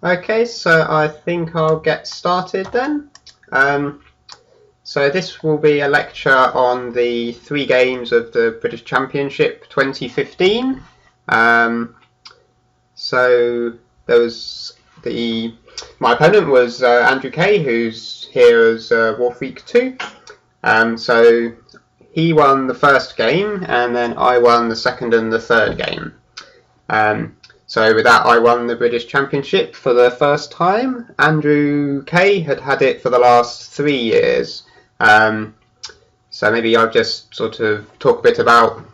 Okay, so I think I'll get started then. So this will be a lecture on the 3 games of the British Championship 2015. So there was my opponent was Andrew Kay, who's here as Warfreak 2. So he won the first game, and then I won the second and the third game. So with that, I won the British Championship for the first time. Andrew Kay had it for the last 3 years. So maybe I'll just sort of talk a bit about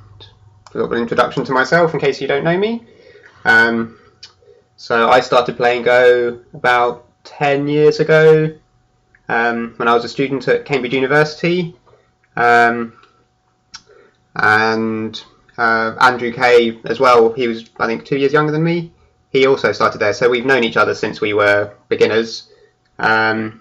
a little introduction to myself in case you don't know me. So I started playing Go about 10 years ago when I was a student at Cambridge University. And Andrew Kay as well, he was I think 2 years younger than me. He also started there, so we've known each other since we were beginners. So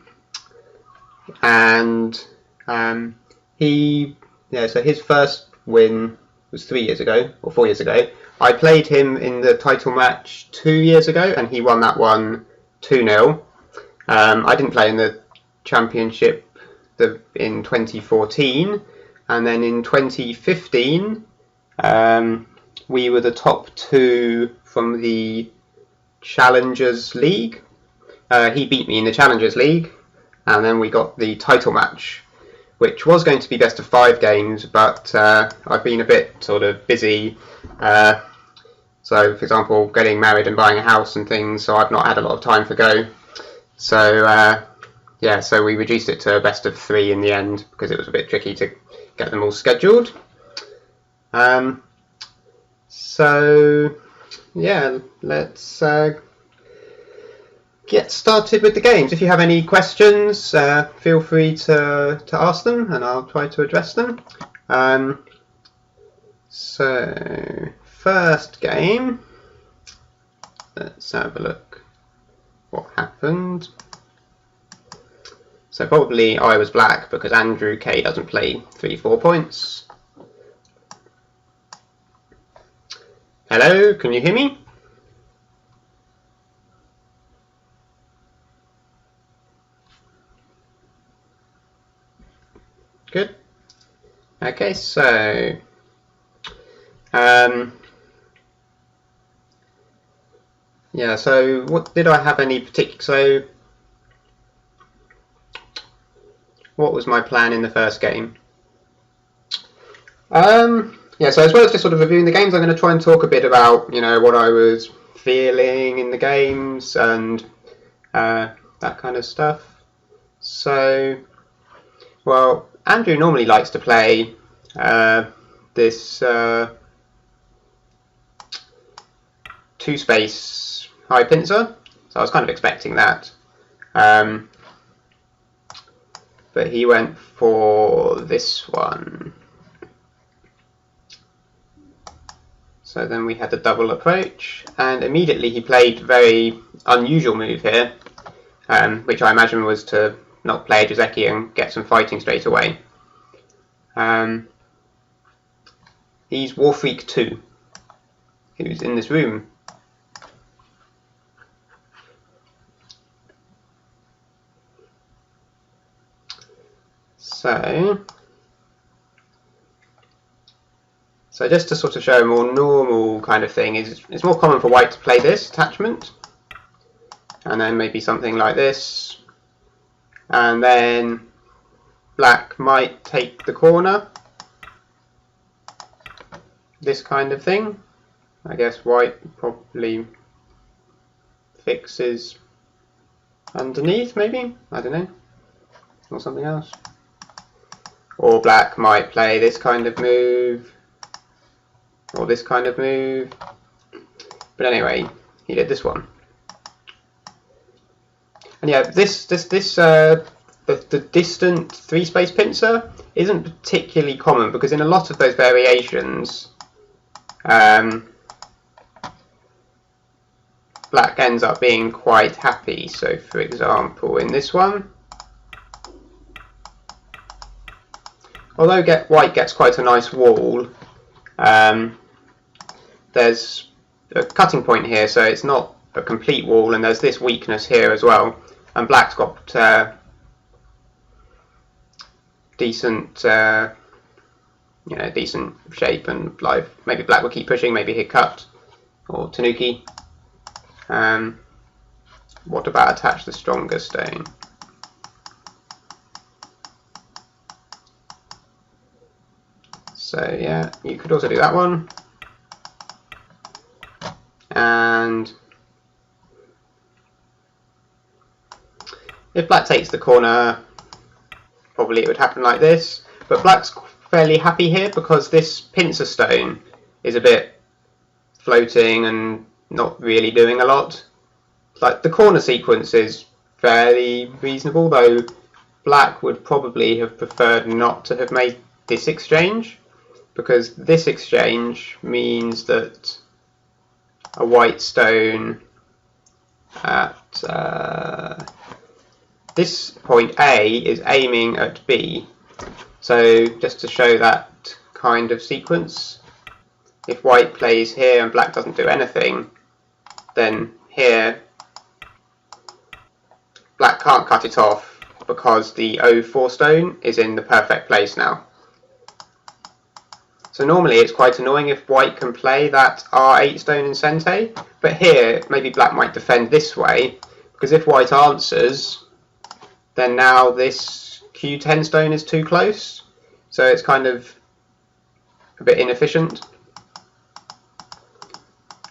his first win was 3 years ago, or 4 years ago. I played him in the title match 2 years ago, and he won that one 2-0. I didn't play in the championship in 2014, and then in 2015, we were the top 2 from the Challengers League. He beat me in the Challengers League, and then we got the title match, which was going to be best of 5 games, but I've been a bit sort of busy. So, for example, getting married and buying a house and things, so I've not had a lot of time for Go. So, so we reduced it to a best of 3 in the end, because it was a bit tricky to get them all scheduled. Let's get started with the games. If you have any questions, feel free to ask them, and I'll try to address them. So, first game, let's have a look what happened. So probably I was black because Andrew Kay doesn't play 3-4 points. Hello, can you hear me? Good. Okay, so so what did I have any particular? So what was my plan in the first game? So as well as just sort of reviewing the games, I'm going to try and talk a bit about what I was feeling in the games and that kind of stuff. So, well, Andrew normally likes to play this 2-space high pincer, so I was kind of expecting that. But he went for this one. So then we had the double approach, and immediately he played a very unusual move here, which I imagine was to not play Jozeki and get some fighting straight away. He's Warfreak 2, who's in this room. So just to sort of show a more normal kind of thing, it's more common for white to play this attachment, and then maybe something like this, and then black might take the corner, this kind of thing. I guess white probably fixes underneath, maybe, I don't know, or something else. Or black might play this kind of move, or this kind of move. But anyway, he did this one. And yeah, the distant 3-space pincer isn't particularly common, because in a lot of those variations, black ends up being quite happy. So for example, in this one, although white gets quite a nice wall, there's a cutting point here, so it's not a complete wall, and there's this weakness here as well. And black's got decent, decent shape and life. Maybe black will keep pushing. Maybe he'll cut or Tanuki. What about attach the stronger stone? So yeah, you could also do that one. And if black takes the corner, probably it would happen like this. But black's fairly happy here because this pincer stone is a bit floating and not really doing a lot. Like the corner sequence is fairly reasonable, though black would probably have preferred not to have made this exchange, because this exchange means that a white stone at this point A is aiming at B. So just to show that kind of sequence, if white plays here and black doesn't do anything, then here black can't cut it off because the O4 stone is in the perfect place now. So normally it's quite annoying if white can play that R8 stone in Sente, but here maybe black might defend this way, because if white answers, then now this Q10 stone is too close, so it's kind of a bit inefficient.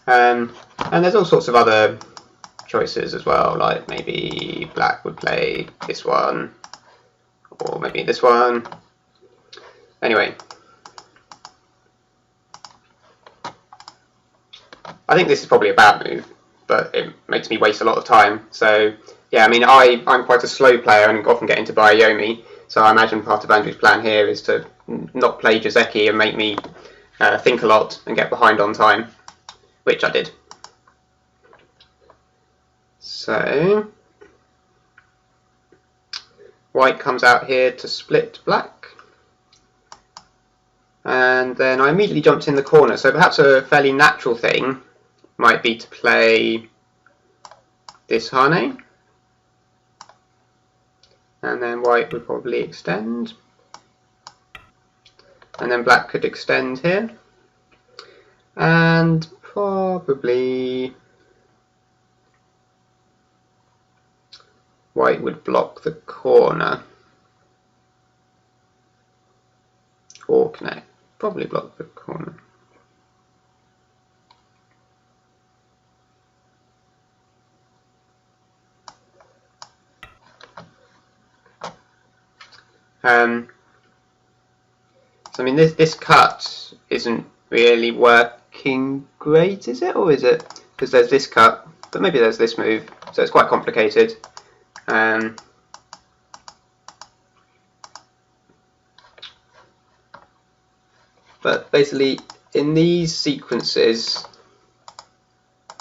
And there's all sorts of other choices as well, like maybe black would play this one, or maybe this one. Anyway, I think this is probably a bad move, but it makes me waste a lot of time. So yeah, I mean, I'm quite a slow player and often get into Barayomi, so I imagine part of Andrew's plan here is to not play Jozeki and make me think a lot and get behind on time, which I did. So white comes out here to split black, and then I immediately jumped in the corner, so perhaps a fairly natural thing might be to play this Hane, and then white would probably extend, and then black could extend here, and probably white would block the corner, or connect, probably block the corner. So I mean, this cut isn't really working great, is it? Or is it? Because there's this cut, but maybe there's this move, so it's quite complicated. But basically, in these sequences,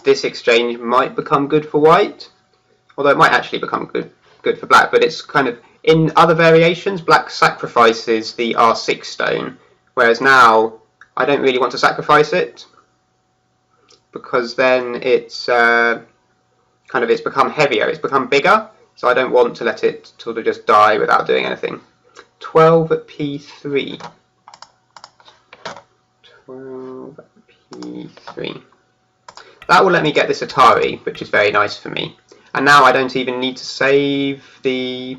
this exchange might become good for white, although it might actually become good for black, but it's kind of, in other variations, black sacrifices the R6 stone, whereas now I don't really want to sacrifice it, because then it's it's become heavier, it's become bigger, so I don't want to let it sort of just die without doing anything. 12 at P3. 12 at P3. That will let me get this Atari, which is very nice for me. And now I don't even need to save the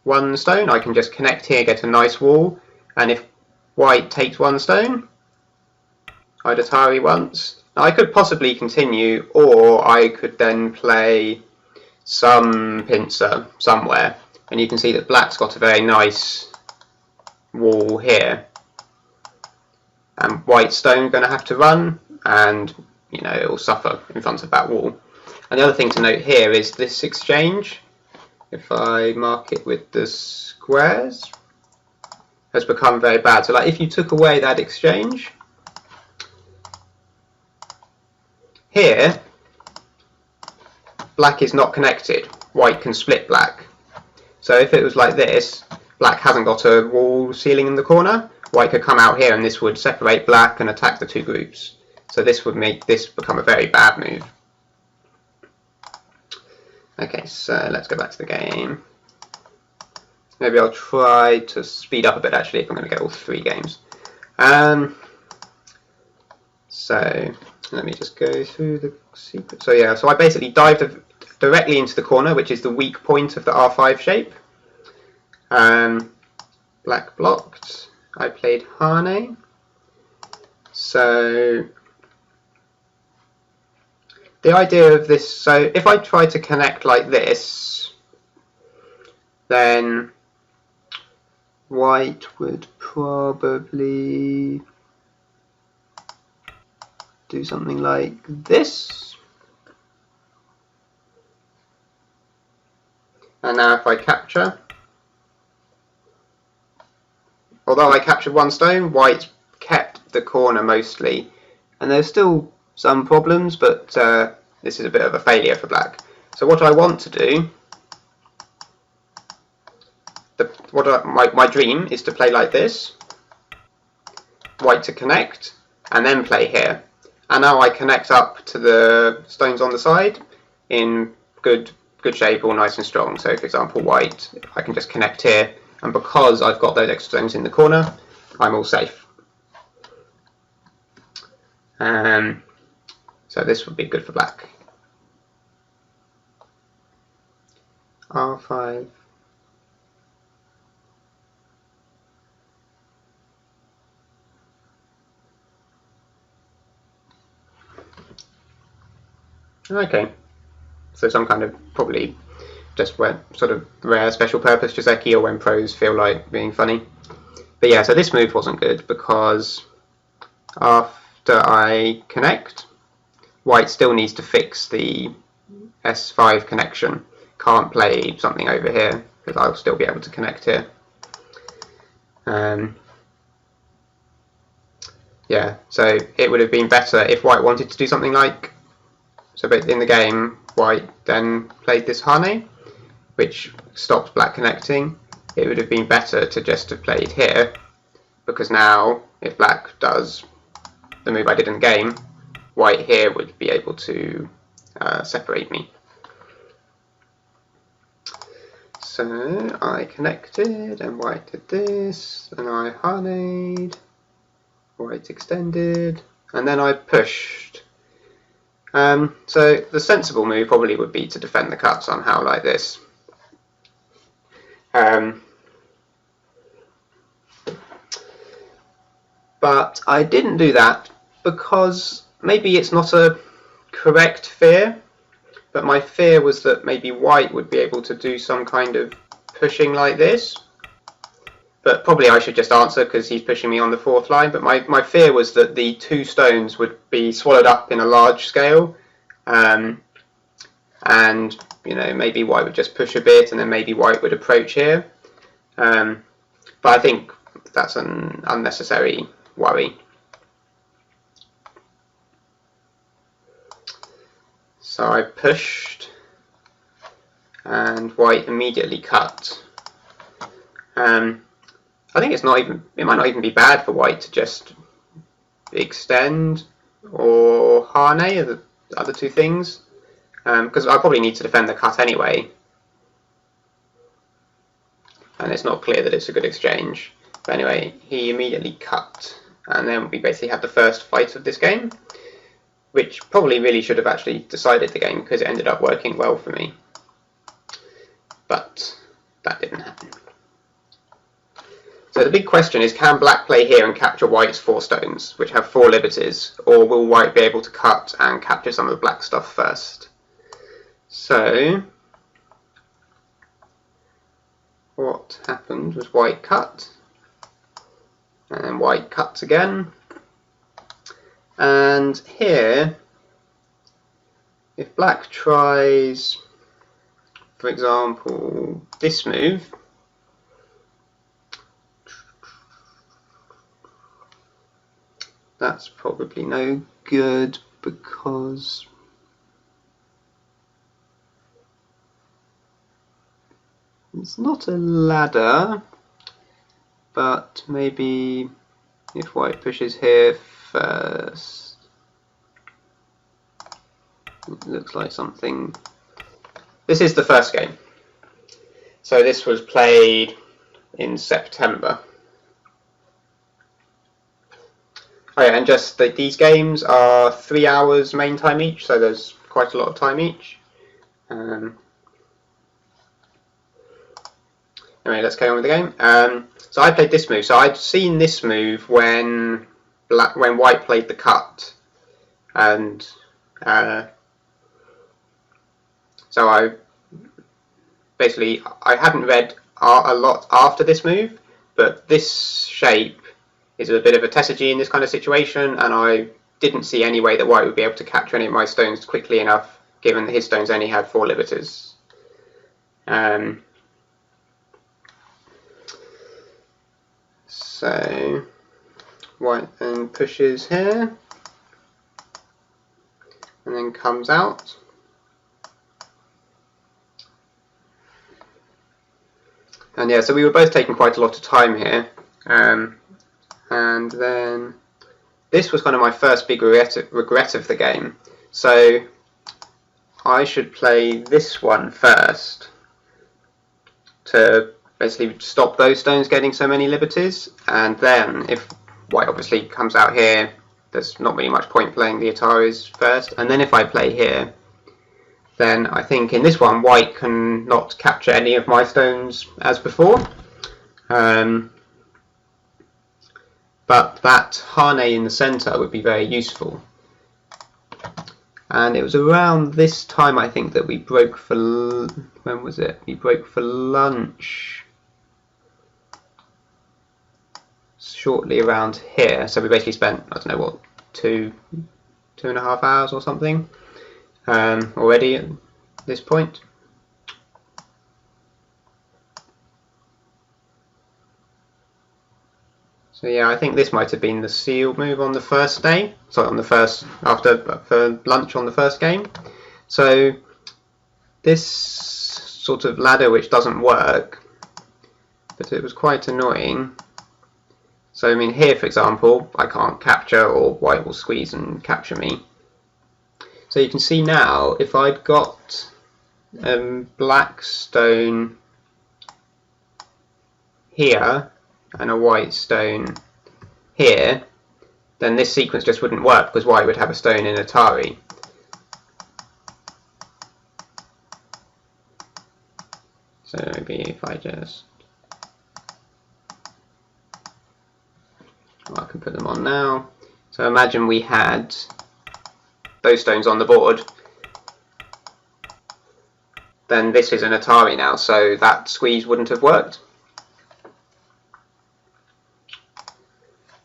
one stone. I can just connect here, get a nice wall, and if white takes one stone, I'd Atari once. Now I could possibly continue, or I could then play some pincer somewhere, and you can see that black's got a very nice wall here, and white stone going to have to run, and it will suffer in front of that wall. And the other thing to note here is this exchange, if I mark it with the squares, has become very bad. So like if you took away that exchange, here black is not connected, white can split black. So if it was like this, black hasn't got a wall ceiling in the corner, white could come out here and this would separate black and attack the two groups. So this would make this become a very bad move. Okay, so let's go back to the game. Maybe I'll try to speed up a bit actually if I'm going to get all 3 games. So let me just go through the secret. So yeah, so I basically dived directly into the corner, which is the weak point of the R5 shape. Black blocked. I played Hane. So the idea of this, so if I try to connect like this, then white would probably do something like this. And now if I capture, although I captured 1 stone, white kept the corner mostly. And there's still some problems, but this is a bit of a failure for black. So what I want to do, my dream is to play like this, white to connect, and then play here. And now I connect up to the stones on the side in good shape, all nice and strong. So for example, white, I can just connect here, and because I've got those extra stones in the corner, I'm all safe. So this would be good for black. R5. Okay, so some kind of probably just when sort of rare special purpose Joseki, or when pros feel like being funny. But yeah, so this move wasn't good because after I connect, white still needs to fix the S5 connection. Can't play something over here because I'll still be able to connect here. Yeah, so it would have been better if white wanted to do something like, so in the game, white then played this Hane, which stops black connecting. It would have been better to just have played here, because now if black does the move I did in the game, white here would be able to separate me. So I connected and white did this, and I Hane'd, white extended, and then I pushed. So the sensible move probably would be to defend the cut somehow like this. But I didn't do that because maybe it's not a correct fear, but my fear was that maybe white would be able to do some kind of pushing like this. But probably I should just answer because he's pushing me on the 4th line. But my fear was that the 2 stones would be swallowed up in a large scale. And you know, maybe white would just push a bit and then maybe white would approach here. But I think that's an unnecessary worry. So I pushed and white immediately cut. I think it might not even be bad for white to just extend or Hane, the other 2 things, because I probably need to defend the cut anyway, and it's not clear that it's a good exchange. But anyway, he immediately cut, and then we basically had the first fight of this game, which probably really should have actually decided the game because it ended up working well for me, but that didn't happen. So the big question is, can black play here and capture white's 4 stones, which have 4 liberties, or will white be able to cut and capture some of the black stuff first? So what happened was white cut, and then white cuts again, and here, if black tries, for example, this move, that's probably no good because it's not a ladder, but maybe if white pushes here first, it looks like something this is the first game. So this was played in September. Oh yeah, and just these games are 3 hours main time each, so there's quite a lot of time each. Anyway, let's carry on with the game. So I played this move. So I'd seen this move when White played the cut, and so I hadn't read a lot after this move, but this shape is a bit of a tesergy in this kind of situation, and I didn't see any way that White would be able to capture any of my stones quickly enough, given that his stones only had 4 liberties. So White then pushes here, and then comes out. And yeah, so we were both taking quite a lot of time here. And then this was kind of my first big regret of the game. So I should play this one first to basically stop those stones getting so many liberties. And then if White obviously comes out here, there's not really much point playing the Ataris first. And then if I play here, then I think in this one White can not capture any of my stones as before. But that Hane in the centre would be very useful. And it was around this time, I think, that we broke for... when was it? We broke for lunch. Shortly around here. So we basically spent, I don't know what, 2.5 hours or something already at this point. So yeah, I think this might have been the sealed move on the first day. Sorry, on the first, for lunch on the first game. So this sort of ladder which doesn't work, but it was quite annoying. So I mean here, for example, I can't capture, or White will squeeze and capture me. So you can see now, if I'd got black stone here and a white stone here, then this sequence just wouldn't work because White would have a stone in Atari. So maybe if I just... well, I can put them on now. So imagine we had those stones on the board. Then this is an Atari now, so that squeeze wouldn't have worked.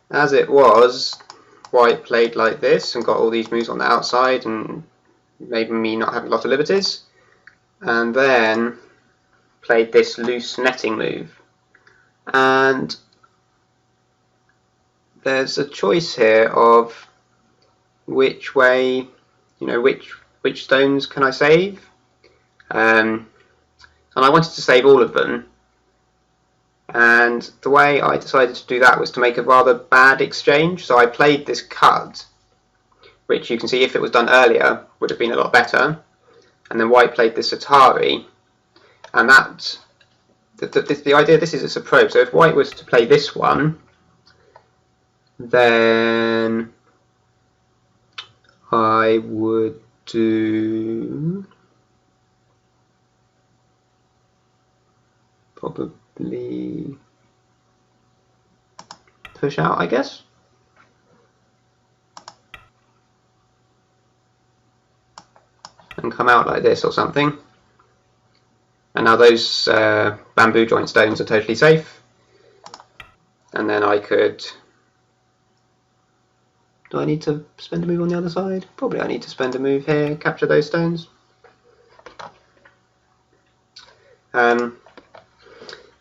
As it was, White played like this and got all these moves on the outside and made me not have a lot of liberties, and then played this loose netting move. And there's a choice here of which way, which stones can I save, and I wanted to save all of them. And the way I decided to do that was to make a rather bad exchange. So I played this cut, which you can see if it was done earlier would have been a lot better. And then White played this Atari, and that the idea of this is it's a probe. So if White was to play this one, then I would do probably push out, I guess. And come out like this or something. And now those bamboo joint stones are totally safe. And then I could... do I need to spend a move on the other side? Probably I need to spend a move here, capture those stones.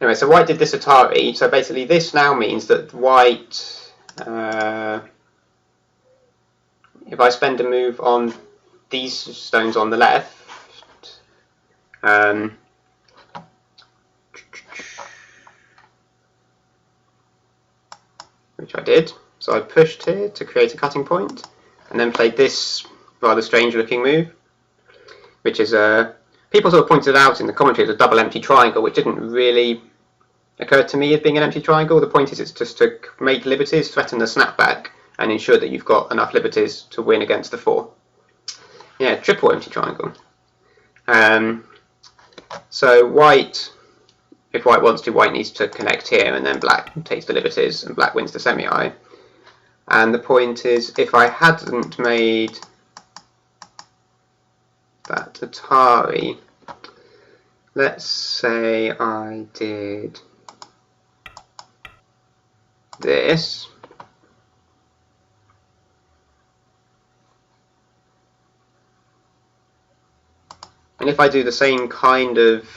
Anyway, so White did this Atari, so basically this now means that White, if I spend a move on these stones on the left, which I did, so I pushed here to create a cutting point, and then played this rather strange looking move, which is a people sort of pointed out in the commentary as a double empty triangle, which didn't really occur to me as being an empty triangle. The point is it's just to make liberties, threaten the snapback, and ensure that you've got enough liberties to win against the 4. Yeah, triple empty triangle. So white, if white wants to, white needs to connect here, and then black takes the liberties, and black wins the semi-eye. And the point is, if I hadn't made that Atari, let's say I did this, and if I do the same kind of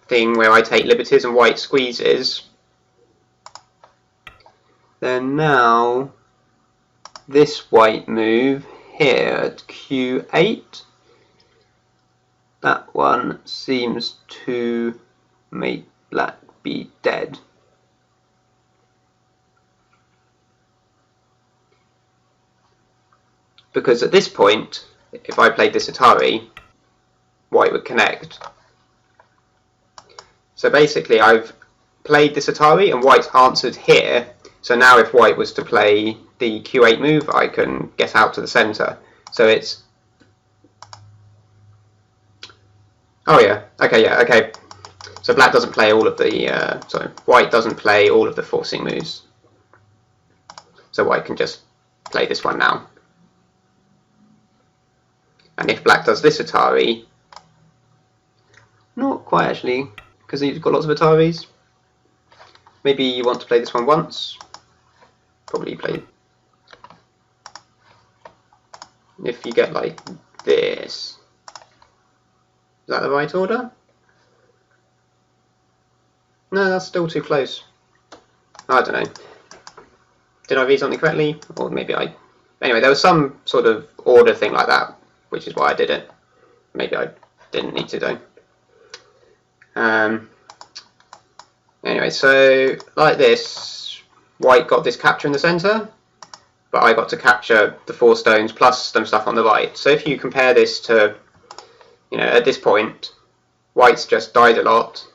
thing where I take liberties and white squeezes, then now this white move here at Q8, that one seems to make black be dead. Because at this point, if I played this Atari, white would connect. So basically I've played this Atari and white's answered here. So now if white was to play the Q8 move, I can get out to the centre. So it's... Oh yeah, okay. So black doesn't play all of the... sorry, white doesn't play all of the forcing moves. So white can just play this one now. And if black does this Atari... Not quite actually, because you've got lots of Ataris. Maybe you want to play this one once. Probably play... If you get like this. Is that the right order? No, that's still too close. I don't know. Did I read something correctly? Or maybe I... Anyway, there was some sort of order thing like that, which is why I did it. Maybe I didn't need to though. Anyway, so like this, white got this capture in the centre, but I got to capture the 4 stones plus some stuff on the right. So if you compare this to, at this point, white's just died a lot,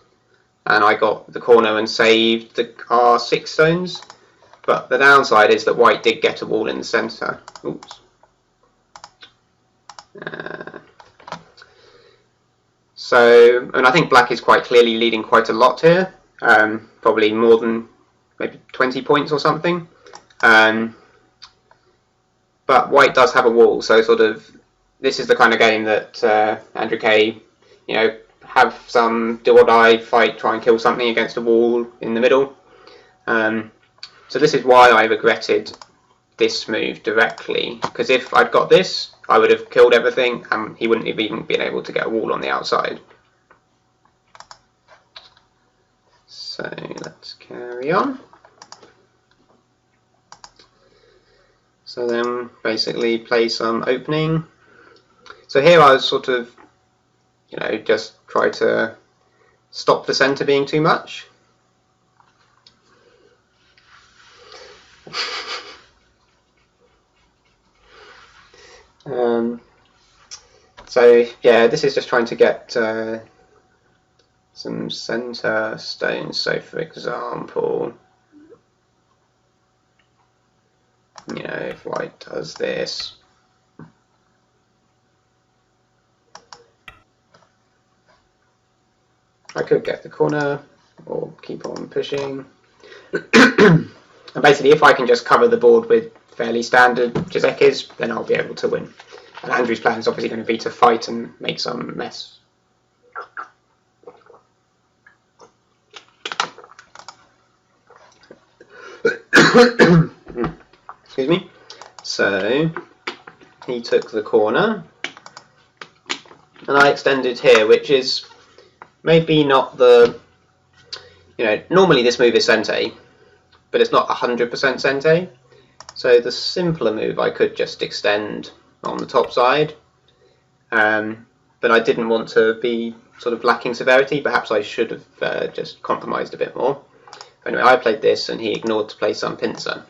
and I got the corner and saved the R6 stones. But the downside is that white did get a wall in the centre. Oops. So, and I think black is quite clearly leading quite a lot here, probably more than maybe 20 points or something. But white does have a wall, so sort of this is the kind of game that Andrew Kay, have some do or die fight, try and kill something against a wall in the middle. So this is why I regretted this move directly, because if I'd got this, I would have killed everything and he wouldn't have even been able to get a wall on the outside. So let's carry on. So then basically play some opening. So here I was sort of, just try to stop the centre being too much. So yeah, this is just trying to get some centre stones. So for example, if white does this, I could get the corner or keep on pushing. And basically if I can just cover the board with fairly standard Jizekis, then I'll be able to win. And Andrew's plan is obviously going to be to fight and make some mess. Excuse me. So he took the corner, and I extended here, which is maybe not the... normally this move is sente, but it's not 100% sente. So the simpler move I could just extend on the top side, but I didn't want to be sort of lacking severity. Perhaps I should have just compromised a bit more. Anyway, I played this and he ignored to play some pincer.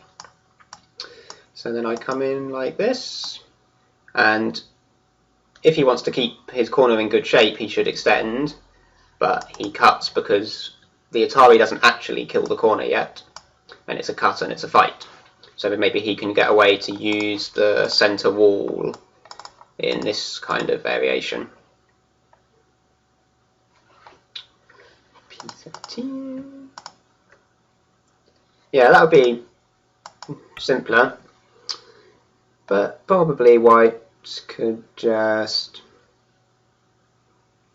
So then I come in like this, and if he wants to keep his corner in good shape, he should extend, but he cuts because the Atari doesn't actually kill the corner yet, and it's a cut and it's a fight. So maybe he can get away to use the centre wall in this kind of variation. P13. Yeah, that would be simpler, but probably white could just,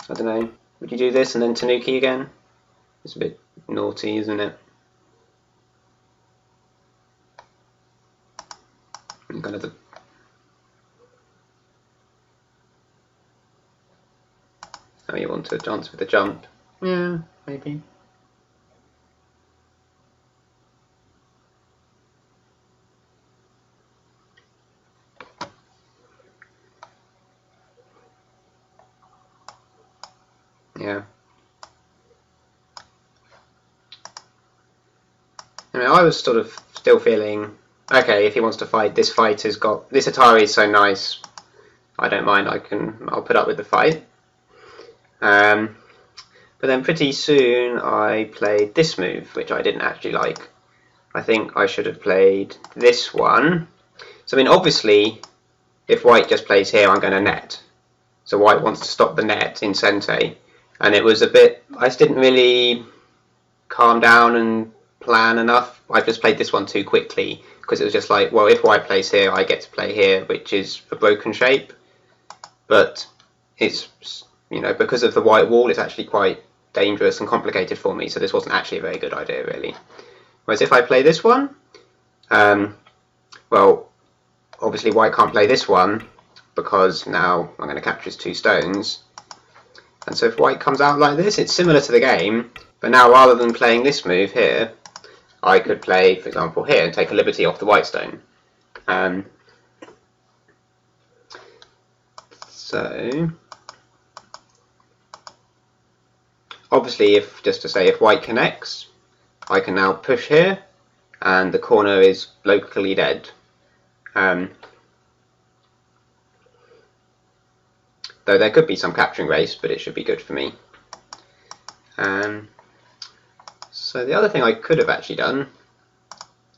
I don't know, would you do this and then Tanuki again? It's a bit naughty, isn't it? And kind of the oh, you want to dance with the jump? Yeah, maybe. Yeah. I mean, I was sort of still feeling, okay, if he wants to fight, this fight has got, this Atari is so nice, I don't mind, I'll put up with the fight. But then pretty soon I played this move, which I didn't actually like. I think I should have played this one. So I mean, obviously, if white just plays here, I'm going to net. So white wants to stop the net in Sente. And it was a bit, I just didn't really calm down and plan enough. I just played this one too quickly, because it was just like, well, if white plays here, I get to play here, which is a broken shape. But it's, you know, because of the white wall, it's actually quite dangerous and complicated for me, so this wasn't actually a very good idea, really. Whereas if I play this one, well, obviously white can't play this one, because now I'm going to capture his 2 stones. And so if white comes out like this, it's similar to the game, but now rather than playing this move here, I could play, for example, here and take a liberty off the white stone. So obviously, if just to say, if white connects, I can now push here, and the corner is locally dead. Though there could be some capturing race, but it should be good for me. So the other thing I could have actually done,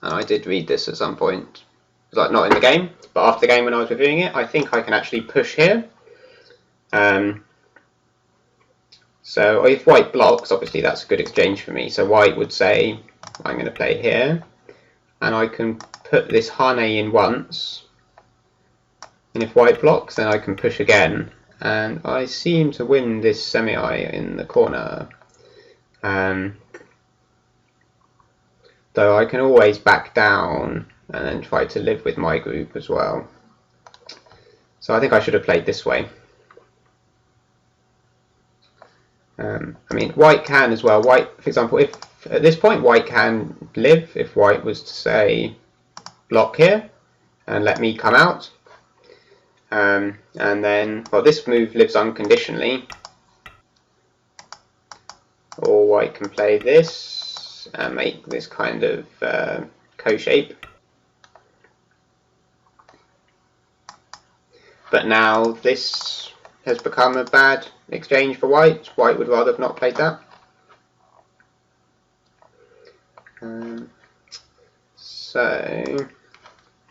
and I did read this at some point, like not in the game, but after the game when I was reviewing it, I think I can actually push here. So if white blocks, obviously that's a good exchange for me. So white would say, I'm going to play here, and I can put this Hane in once, and if white blocks, then I can push again, and I seem to win this semi-eye in the corner. Though I can always back down and then try to live with my group as well. So I think I should have played this way. I mean, white can as well. White, for example, if at this point white can live, if white was to say block here and let me come out, and then, well, this move lives unconditionally, or white can play this and make this kind of co-shape. But now this has become a bad exchange for white. White would rather have not played that. So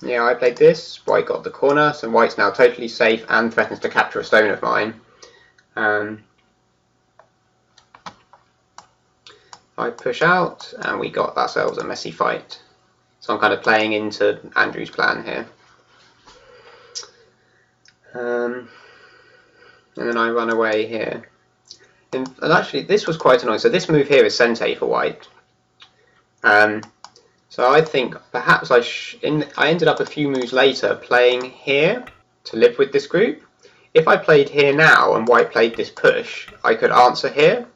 yeah, I played this. White got the corner, so white's now totally safe and threatens to capture a stone of mine. I push out, and we got ourselves a messy fight. So I'm kind of playing into Andrew's plan here. And then I run away here. And actually, this was quite annoying. So this move here is Sente for white. So I think perhaps I ended up a few moves later playing here to live with this group. If I played here now and white played this push, I could answer here,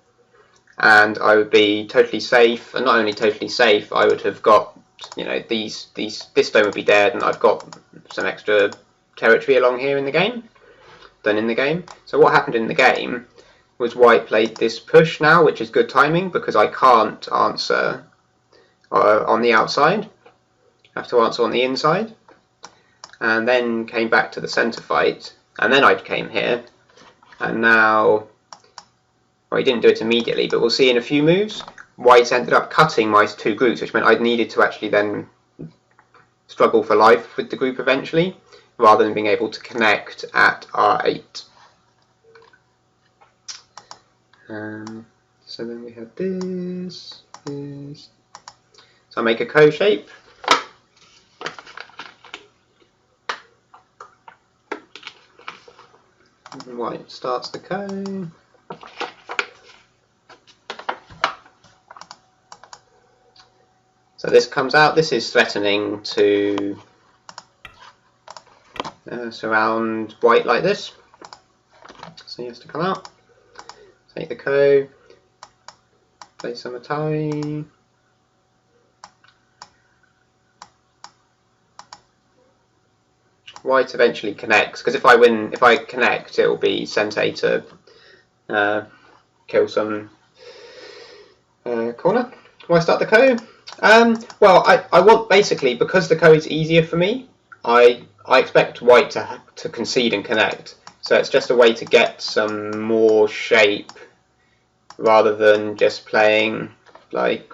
and I would be totally safe. And not only totally safe, I would have got, you know, this stone would be dead, and I've got some extra territory along here in the game. So what happened in the game was white played this push now, which is good timing because I can't answer on the outside. I have to answer on the inside, and then came back to the centre fight and then I came here, and now, well, he didn't do it immediately, but we'll see in a few moves, white ended up cutting my two groups, which meant I needed to actually then struggle for life with the group eventually, rather than being able to connect at r8. So then we have this. So I make a ko shape. White starts the ko. So this comes out. This is threatening to surround white like this. So he has to come out. Take the ko. Play some Atari. White eventually connects, because if I connect, it will be Sente to kill some corner. Do I start the ko? Well, I want, basically, because the ko is easier for me, I expect white to concede and connect. So it's just a way to get some more shape rather than just playing like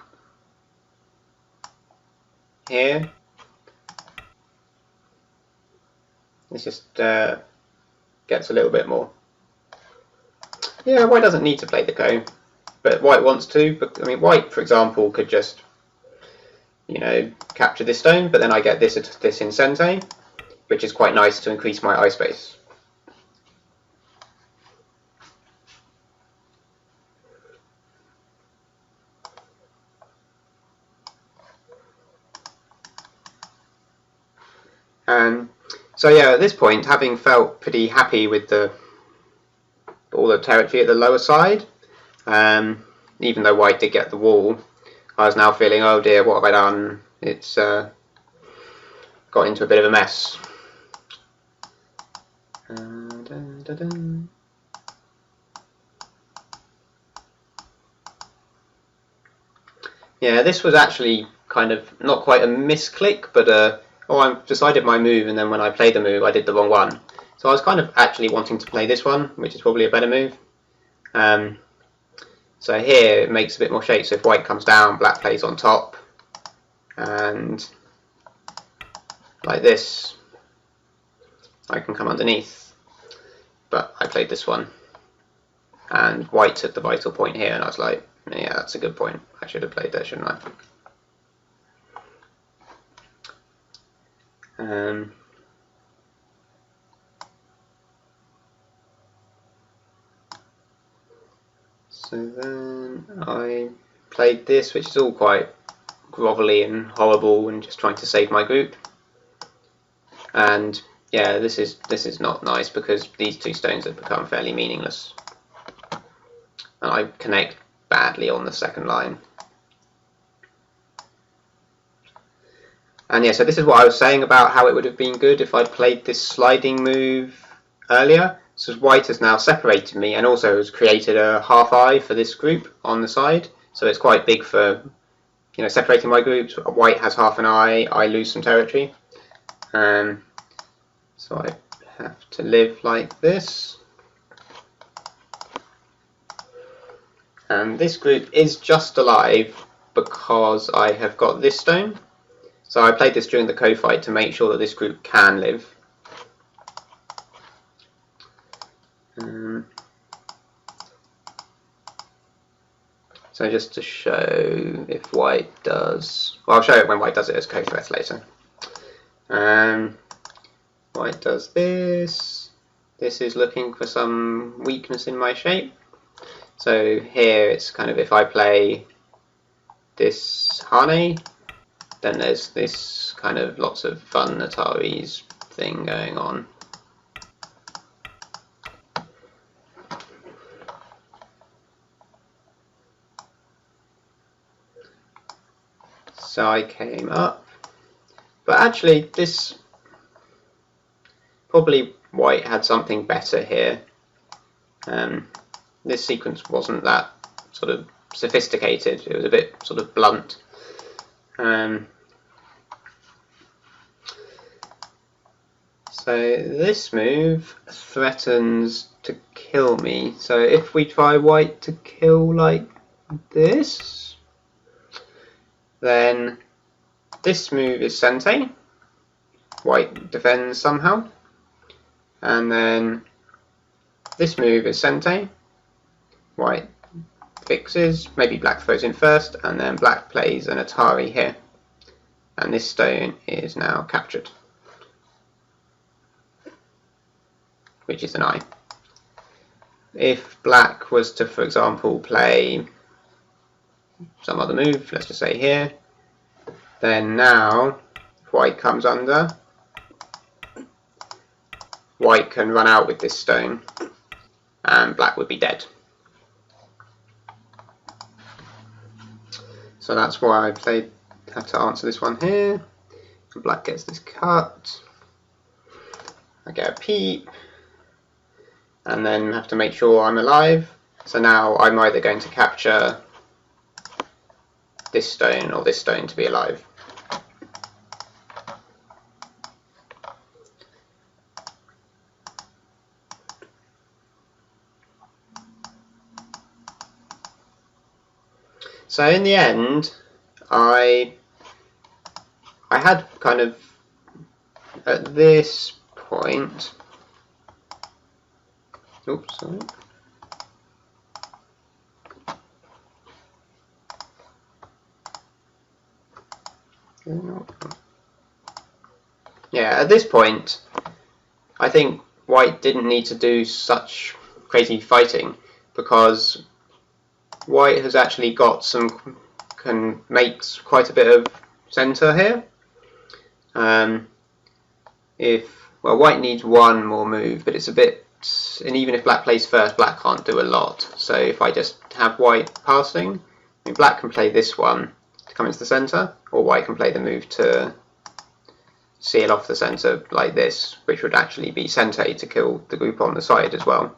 here. This just gets a little bit more. Yeah, white doesn't need to play the ko, but white wants to. But I mean, white, for example, could just, you know, capture this stone, but then I get this in Sente, which is quite nice to increase my eye space. So yeah, at this point, having felt pretty happy with all the territory at the lower side, even though white did get the wall, I was now feeling, oh dear, what have I done? It's got into a bit of a mess. Yeah, this was actually kind of not quite a misclick, but I decided my move, and then when I played the move, I did the wrong one. So I was kind of actually wanting to play this one, which is probably a better move. So here it makes a bit more shape. So if white comes down, black plays on top, and like this, I can come underneath. But I played this one, and white took the vital point here, and I was like, yeah, that's a good point. I should have played there, shouldn't I? So then I played this, which is all quite grovelly and horrible and just trying to save my group. And yeah, this is not nice because these two stones have become fairly meaningless. And I connect badly on the second line. And yeah, so this is what I was saying about how it would have been good if I'd played this sliding move earlier. So white has now separated me and also has created a half eye for this group on the side. So it's quite big for, you know, separating my groups. White has half an eye, I lose some territory. So I have to live like this. And this group is just alive because I have got this stone. So I played this during the ko fight to make sure that this group can live. So just to show if white does, well, I'll show it when white does it as ko threat later. White does this. This is looking for some weakness in my shape. So here it's kind of, if I play this Hane, then there's this kind of lots of fun Ataris thing going on. So I came up, but actually this, probably white had something better here. This sequence wasn't that sort of sophisticated, it was a bit sort of blunt. So this move threatens to kill me. So if we try white to kill like this, then this move is Sente. White defends somehow. And then this move is Sente. White fixes. Maybe black throws in first, and then black plays an Atari here. And this stone is now captured, which is an eye. If black was to, for example, play some other move, let's just say here, then now if white comes under, white can run out with this stone and black would be dead. So that's why I had to answer this one here. Black gets this cut. I get a peep. And then have to make sure I'm alive. So now I'm either going to capture this stone or this stone to be alive. So in the end, I had kind of, at this point, oops, sorry. Yeah, at this point, I think white didn't need to do such crazy fighting, because white has actually got can make quite a bit of centre here. Well, white needs one more move, but it's a bit, and even if black plays first, black can't do a lot. So if I just have white passing, I mean, black can play this one to come into the centre, or white can play the move to seal off the centre like this, which would actually be Sente to kill the group on the side as well.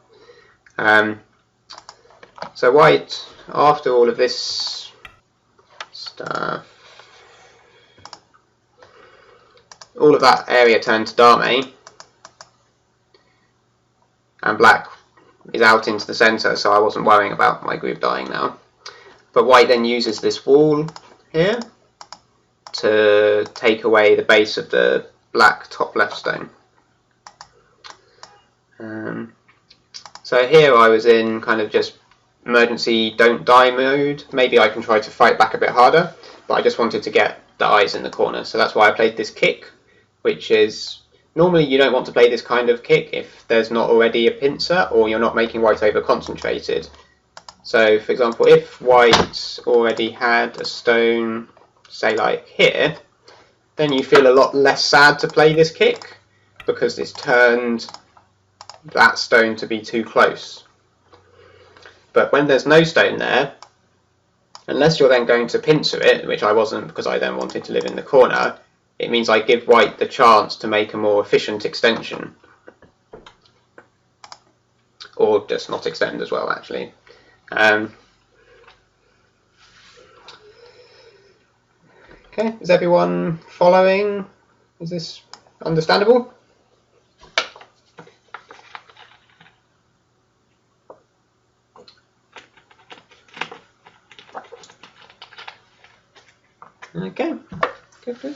So white, after all of this stuff, all of that area turned to Dame, and black is out into the centre, so I wasn't worrying about my group dying now. But white then uses this wall here to take away the base of the black top left stone. So here I was in kind of just emergency don't die mode. Maybe I can try to fight back a bit harder, but I just wanted to get the eyes in the corner, so that's why I played this kick, which is, normally you don't want to play this kind of kick if there's not already a pincer or you're not making white over concentrated. So for example, if white already had a stone, say like here, then you feel a lot less sad to play this kick because it's turned that stone to be too close. But when there's no stone there, unless you're then going to pincer it, which I wasn't because I then wanted to live in the corner, it means I give white the chance to make a more efficient extension. Or just not extend as well, actually. Okay, is everyone following? Is this understandable? Okay, good, good.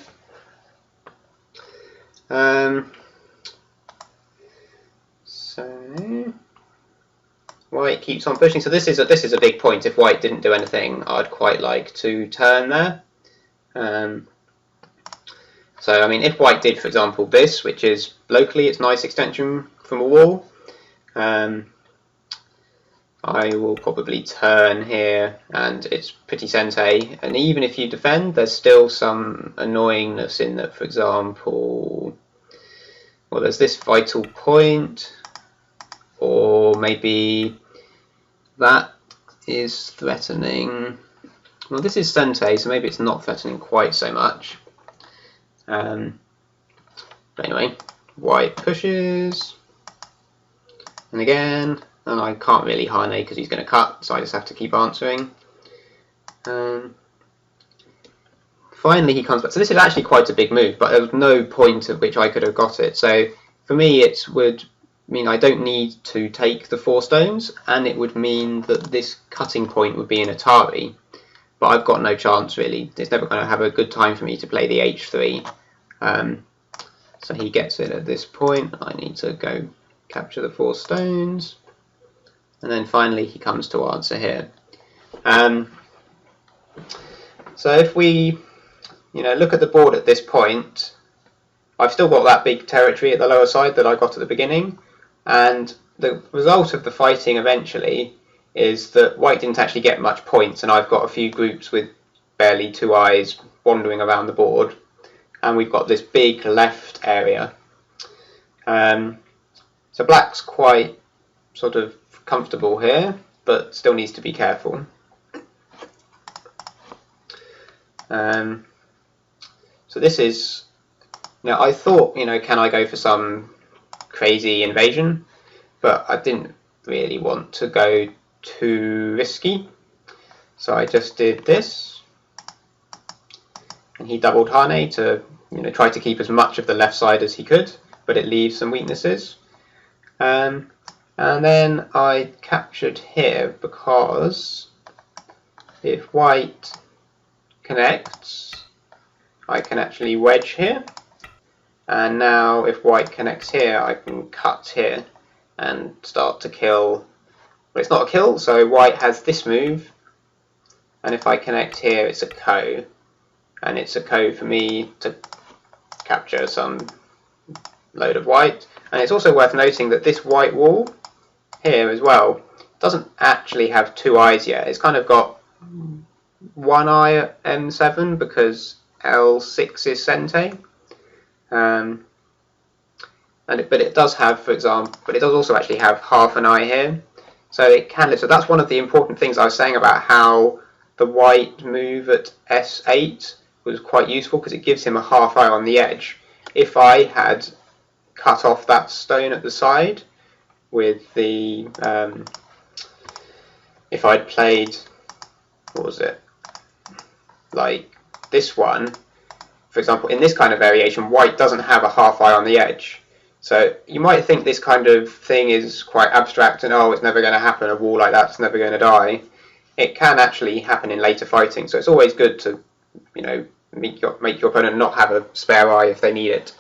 So white keeps on pushing. So this is a big point. If white didn't do anything, I'd quite like to turn there. So I mean, if white did, for example, this, which is locally it's nice extension from a wall, I will probably turn here, and it's pretty Sente. And even if you defend, there's still some annoyingness in that. For example, well, there's this vital point, or maybe that is threatening. Well, this is Sente, so maybe it's not threatening quite so much. But anyway, white pushes, and again, and I can't really Hane because he's going to cut, so I just have to keep answering. Finally he comes back. So this is actually quite a big move, but there was no point at which I could have got it. So for me it would mean I don't need to take the 4 stones, and it would mean that this cutting point would be in Atari, but I've got no chance really. It's never going to have a good time for me to play the h3. So he gets it at this point. I need to go capture the 4 stones, and then finally he comes to answer here. So if we look at the board at this point, I've still got that big territory at the lower side that I got at the beginning, and the result of the fighting eventually is that white didn't actually get much points, and I've got a few groups with barely 2 eyes wandering around the board, and we've got this big left area. So black's quite sort of comfortable here, but still needs to be careful. So this is, I thought, can I go for some crazy invasion? But I didn't really want to go too risky. So I just did this. And he doubled Hane to, try to keep as much of the left side as he could, but it leaves some weaknesses. And then I captured here because if white connects, I can actually wedge here, and now if white connects here, I can cut here and start to kill. Well, it's not a kill, so white has this move, and if I connect here, it's a ko, and it's a ko for me to capture some load of white. And it's also worth noting that this white wall here as well doesn't actually have 2 eyes yet. It's kind of got 1 eye at M7 because L6 is Sente, but it does have, for example, but it does also actually have half an eye here, so it can live. So that's one of the important things I was saying about how the white move at S8 was quite useful, because it gives him a half eye on the edge. If I had cut off that stone at the side with the, if I'd played, what was it, like this one, for example, in this kind of variation, white doesn't have a half eye on the edge. So you might think this kind of thing is quite abstract and, oh, it's never going to happen, a wall like that's never going to die. It can actually happen in later fighting, so it's always good to, make your opponent not have a spare eye if they need it.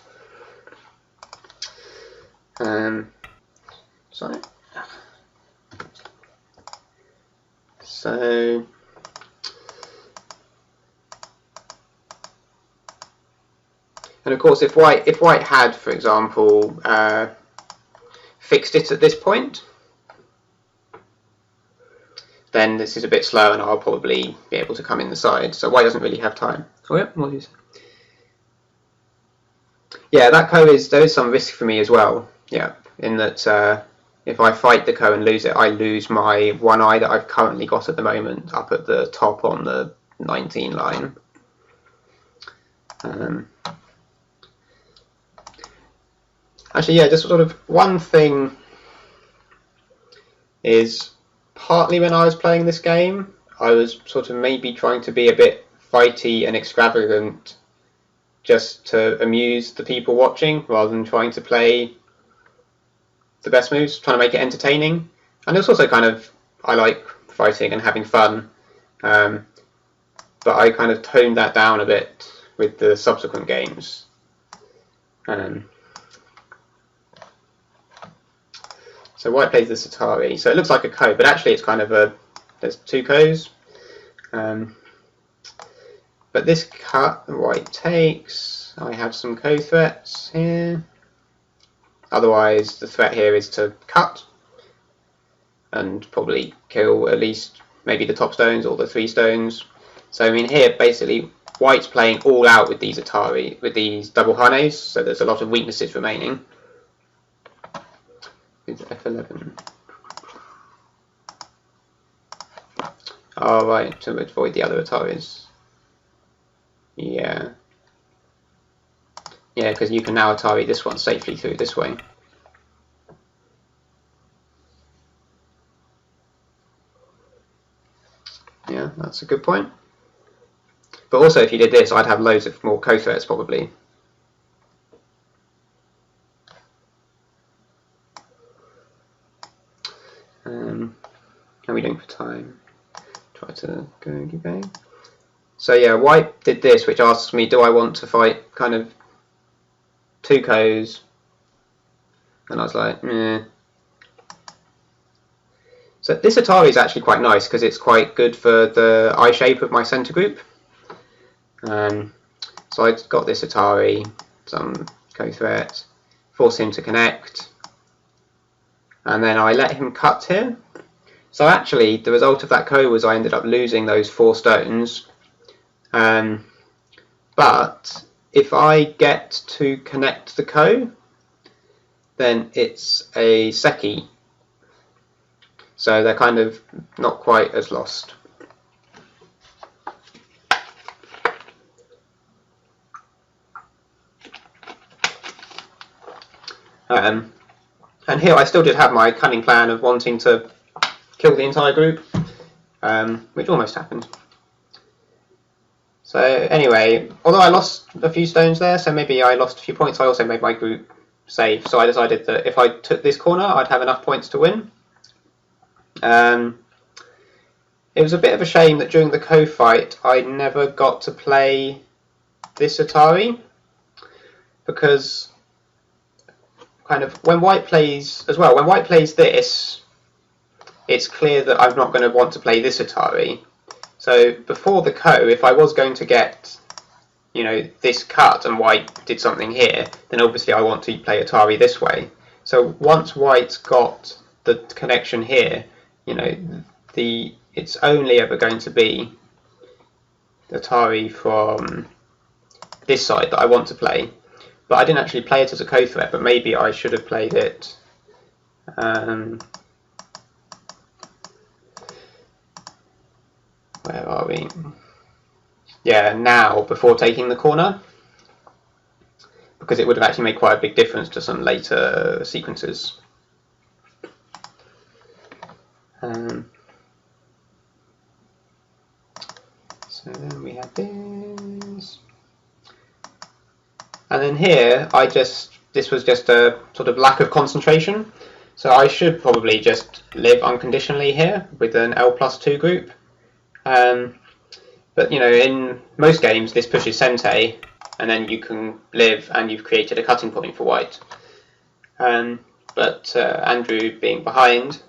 So and of course, if white had, for example, fixed it at this point, then this is a bit slow, and I'll probably be able to come in the side. So white doesn't really have time. Oh yeah, what do you say? Yeah, that ko there is some risk for me as well. Yeah, in that if I fight the ko and lose it, I lose my 1 eye that I've currently got at the moment up at the top on the 19 line. Actually, yeah, just sort of one thing is, partly when I was playing this game, I was sort of maybe trying to be a bit fighty and extravagant just to amuse the people watching, rather than trying to play the best moves, trying to make it entertaining. And it's also kind of, I like fighting and having fun, but I kind of toned that down a bit with the subsequent games. So white plays this Atari. So it looks like a ko, but actually it's kind of there's 2 kos. But this cut, white takes. I have some ko threats here. Otherwise, the threat here is to cut and probably kill at least maybe the top stones or the 3 stones. So I mean, here basically white's playing all out with these Atari, with these double Hanes. So there's a lot of weaknesses remaining. With F11. Oh, right, to avoid the other Ataris. Yeah. Yeah, because you can now Atari this one safely through this way. Yeah, that's a good point. But also, if you did this, I'd have loads of more ko threats probably. How are we doing for time? Try to keep going. So yeah, white did this, which asks me, do I want to fight kind of two Ko's? And I was like, eh. So this Atari is actually quite nice because it's quite good for the eye shape of my centre group. So I got this Atari, some co-threat, force him to connect, and then I let him cut here. So actually, the result of that Ko was I ended up losing those 4 stones. But if I get to connect the Ko, then it's a Seki. So they're kind of not quite as lost. And here I still did have my cunning plan of wanting to kill the entire group, which almost happened. So anyway, although I lost a few stones there, so maybe I lost a few points, I also made my group safe. So I decided that if I took this corner, I'd have enough points to win. It was a bit of a shame that during the co-fight I never got to play this Atari, because kind of when white plays as well, when white plays this, it's clear that I'm not going to want to play this Atari. So before the Ko, if I was going to get, you know, this cut and white did something here, then obviously I want to play Atari this way. So once white's got the connection here, you know, it's only ever going to be Atari from this side that I want to play. But I didn't actually play it as a co-threat, but maybe I should have played it. Where are we? Yeah, now, before taking the corner, because it would have actually made quite a big difference to some later sequences. So then we have this. And then here, this was just a sort of lack of concentration. So I should probably just live unconditionally here with an L+2 group. But you know, in most games, this pushes Sente, and then you can live, and you've created a cutting point for white. But Andrew, being behind,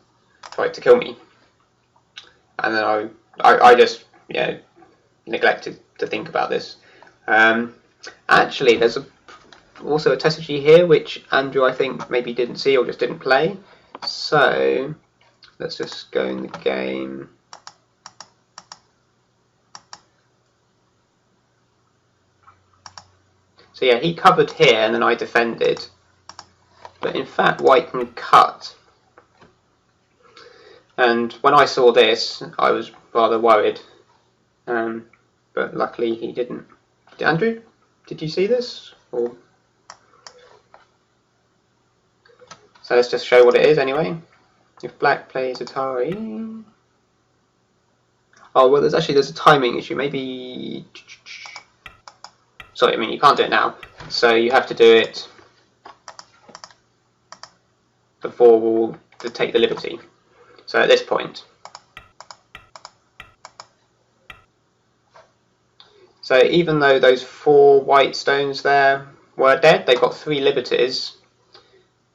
tried to kill me, and then I just neglected to think about this. Actually, there's also a Tesuji here, which Andrew I think maybe didn't see or just didn't play. So let's just go in the game. So yeah, he covered here and then I defended. But in fact, white can cut. And when I saw this, I was rather worried. But luckily he didn't. Andrew, did you see this? Or... So let's just show what it is anyway. If black plays Atari... Oh, well, there's a timing issue. Maybe... Sorry, I mean, you can't do it now. So you have to do it before we'll take the liberty. So at this point. So even though those 4 white stones there were dead, they've got 3 liberties.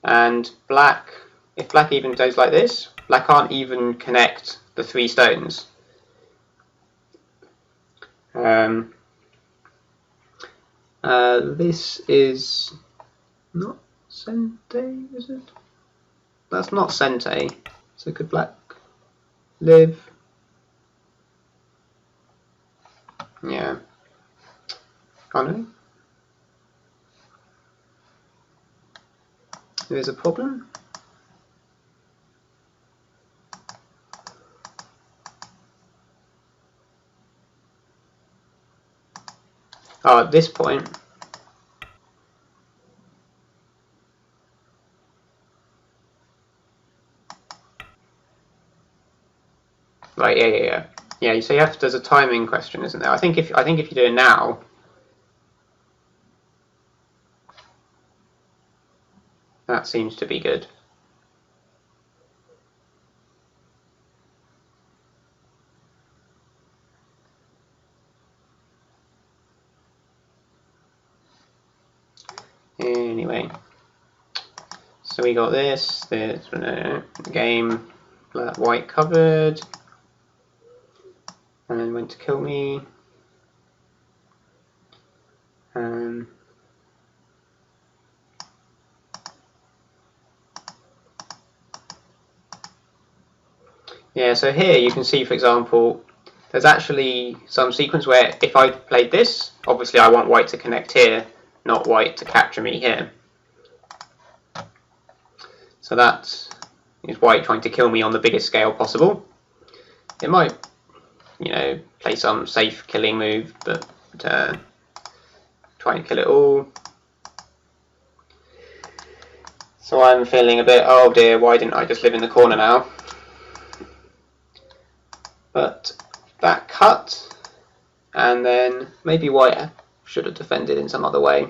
And black, if black even goes like this, black can't even connect the 3 stones. This is not Sente, is it? That's not Sente. So could black live? Yeah. Oh no. There's a problem. Oh, at this point. Right, yeah. Yeah, so there's a timing question, isn't there? I think if you do it now, that seems to be good. Anyway, so we got this game, black, white covered, and then went to kill me. Yeah, so here you can see, for example, there's actually some sequence where if I played this, obviously I want white to connect here, not white to capture me here. So that is white trying to kill me on the biggest scale possible. It might, you know, play some safe killing move, but try and kill it all. So I'm feeling a bit, oh dear, why didn't I just live in the corner now? But that cut, and then maybe white should have defended in some other way.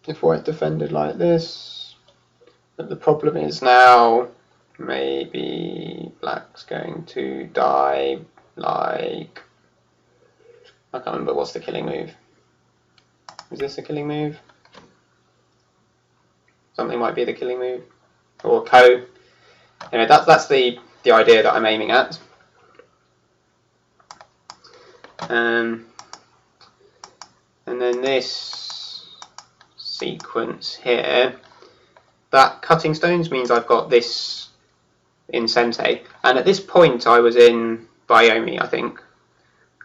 If white defended like this, but the problem is now maybe black's going to die like, I can't remember what's the killing move. Is this a killing move? Something might be the killing move, or ko. Anyway, that's the idea that I'm aiming at. And then this sequence here, that cutting stones means I've got this in Sente, and at this point I was in Byomi, I think,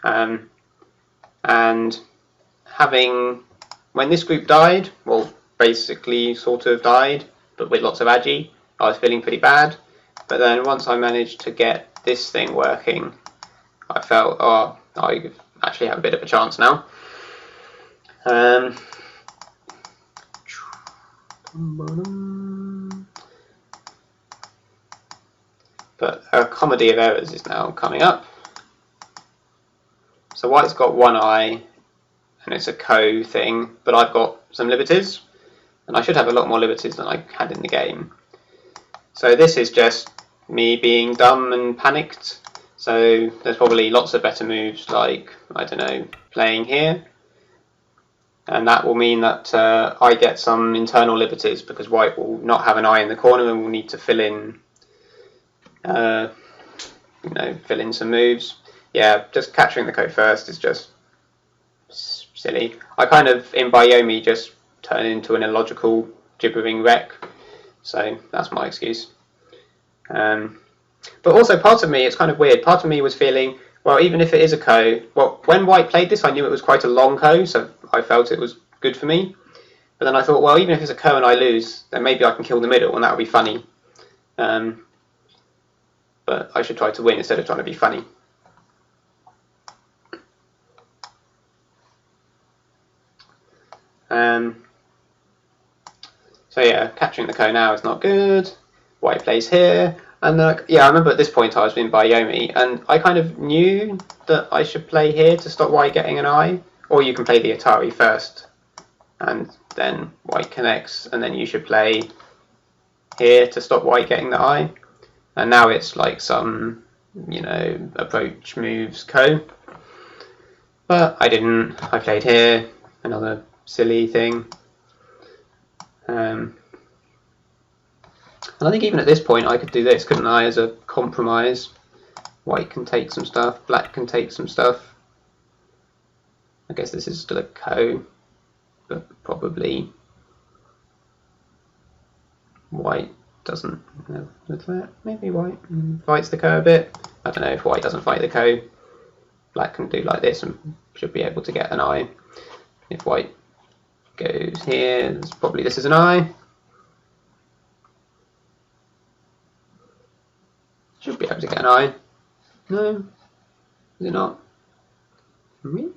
and when this group died, well, basically sort of died, but with lots of agi, I was feeling pretty bad. But then once I managed to get this thing working, I felt, oh, I actually have a bit of a chance now. But a comedy of errors is now coming up. So white's got one eye, and it's a ko thing, but I've got some liberties, and I should have a lot more liberties than I had in the game. So this is just me being dumb and panicked. So there's probably lots of better moves, like, I don't know, playing here. And that will mean that I get some internal liberties, because white will not have an eye in the corner and will need to fill in, fill in some moves. Yeah, just capturing the ko first is just silly. I kind of, in Byomi, just turn into an illogical, gibbering wreck. So that's my excuse. But also, part of me, it's kind of weird, part of me was feeling, well, even if it is a ko, well, when white played this, I knew it was quite a long ko, so I felt it was good for me. But then I thought, well, even if it's a ko and I lose, then maybe I can kill the middle, and that would be funny. But I should try to win instead of trying to be funny. So yeah, capturing the ko now is not good. White plays here, and yeah, I remember at this point I was in Byomi, and I kind of knew that I should play here to stop white getting an eye, or you can play the Atari first, and then white connects, and then you should play here to stop white getting the eye. And now it's like some, approach moves ko. But I didn't. I played here, another silly thing. And I think even at this point I could do this, couldn't I, as a compromise? White can take some stuff, black can take some stuff. I guess this is still a ko, but probably white doesn't have the threat. Maybe white fights the ko a bit. I don't know, if white doesn't fight the ko, black can do like this and should be able to get an eye. If white goes here, probably this is an eye. Should be able to get an eye. No? Is it not? Me?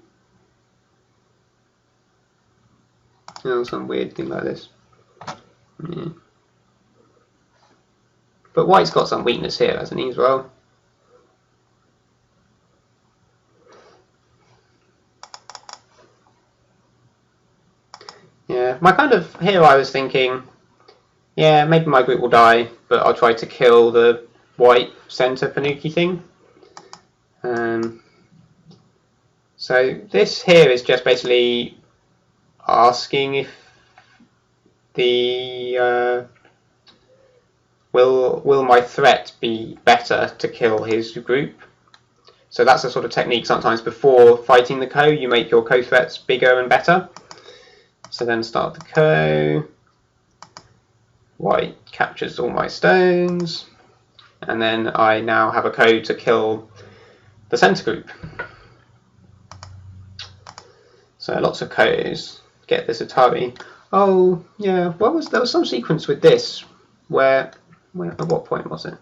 No, some weird thing like this. Yeah. But white's got some weakness here, hasn't he, as well? Yeah, here I was thinking, yeah, maybe my group will die, but I'll try to kill the white center Panuki thing. So this here is just basically asking if the will my threat be better to kill his group. So that's a sort of technique sometimes before fighting the Ko, you make your Ko threats bigger and better. So then start the Ko, white captures all my stones, and then I now have a Ko to kill the center group. So lots of Kos, get this Atari. Oh yeah, there was some sequence with this where at what point was it?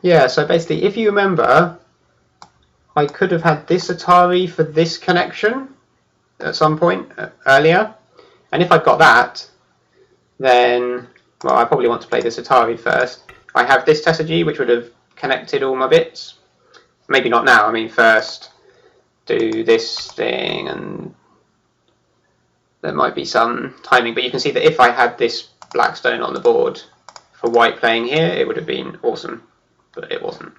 Yeah, so basically, if you remember, I could have had this Atari for this connection at some point earlier, and if I'd got that, then, well, I probably want to play this Atari first. I have this Tesergy, which would have connected all my bits. Maybe not now, I mean, first do this thing, and there might be some timing, but you can see that if I had this black stone on the board for white playing here, it would have been awesome. But it wasn't.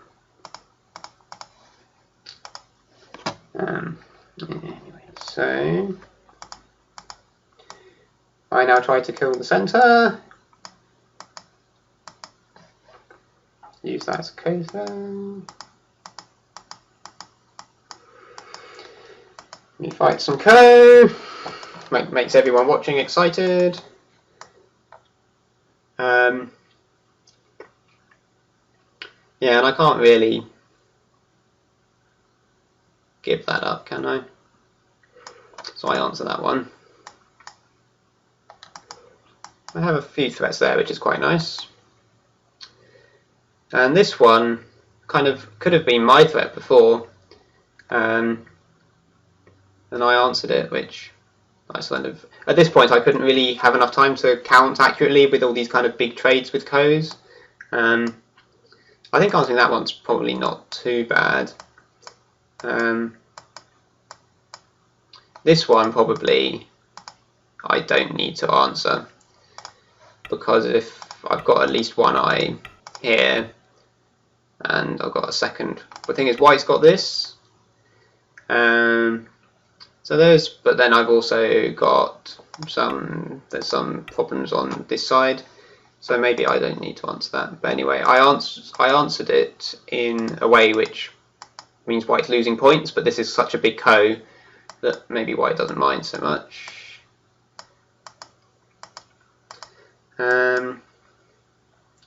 Anyway, so I now try to kill the center. Use that as a Ko. We fight some Ko. Makes everyone watching excited. Yeah, and I can't really give that up, can I? So I answer that one. I have a few threats there, which is quite nice. And this one kind of could have been my threat before, and I answered it, which I sort of, at this point I couldn't really have enough time to count accurately with all these kind of big trades with Kos. I think answering that one's probably not too bad. This one probably I don't need to answer, because if I've got at least one eye here and I've got a second, the thing is white's got this, so those, but then I've also got there's some problems on this side. So maybe I don't need to answer that. But anyway, I answered it in a way which means white's losing points, but this is such a big Ko that maybe white doesn't mind so much.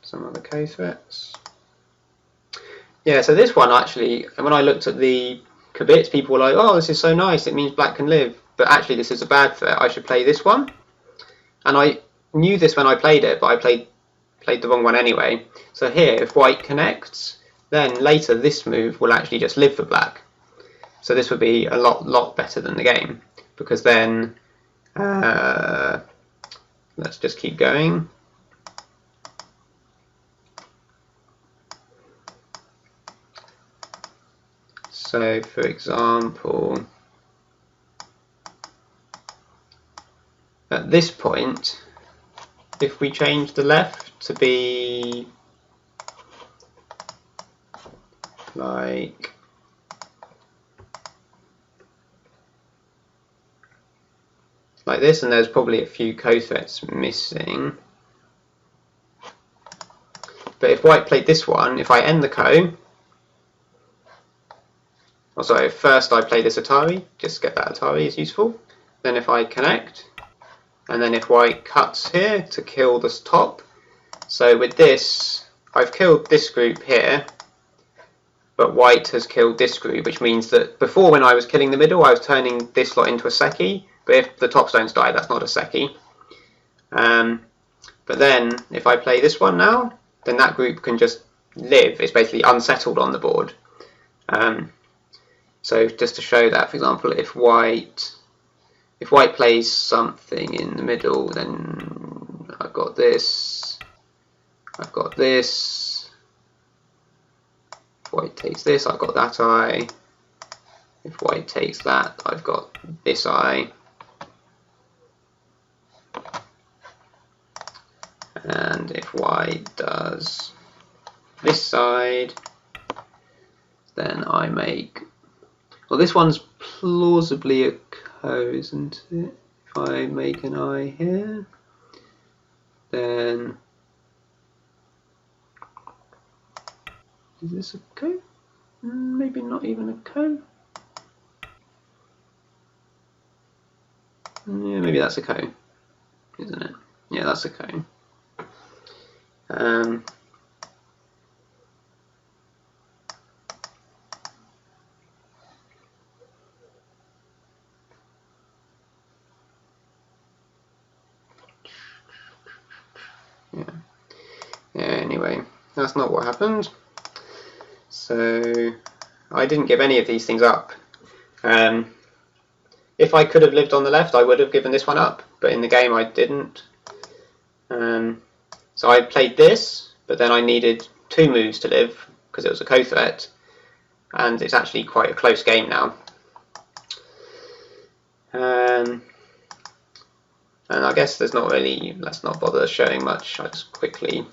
Some other Ko threats. Yeah, so this one actually, when I looked at the bits, people were like, oh, this is so nice, it means black can live. But actually this is a bad threat, I should play this one. And I knew this when I played it, but I played the wrong one anyway. So here, if white connects, then later this move will actually just live for black. So this would be a lot better than the game, because then let's just keep going. So for example, at this point, if we change the left to be like this, and there's probably a few Ko threats missing. But if white played this one, if I end the Ko, oh sorry, first I play this Atari, just get that Atari is useful. Then if I connect, and then if white cuts here to kill this top, so with this, I've killed this group here, but white has killed this group, which means that before when I was killing the middle, I was turning this lot into a Seki, but if the top stones die, that's not a Seki. But then, if I play this one now, then that group can just live. It's basically unsettled on the board. So just to show that, for example, if white plays something in the middle, then I've got this, I've got this. If white takes this, I've got that eye. If white takes that, I've got this eye. And if white does this side, then I make... Well, this one's plausibly a ko, isn't it? If I make an eye here, then... Is this a ko? Maybe not even a ko. Yeah, maybe that's a ko, isn't it? Yeah, that's a ko. Anyway, that's not what happened. So I didn't give any of these things up. If I could have lived on the left, I would have given this one up, but in the game I didn't. So I played this, but then I needed 2 moves to live because it was a co-threat, and it's actually quite a close game now. And I guess there's not really, let's not bother showing much. I just quickly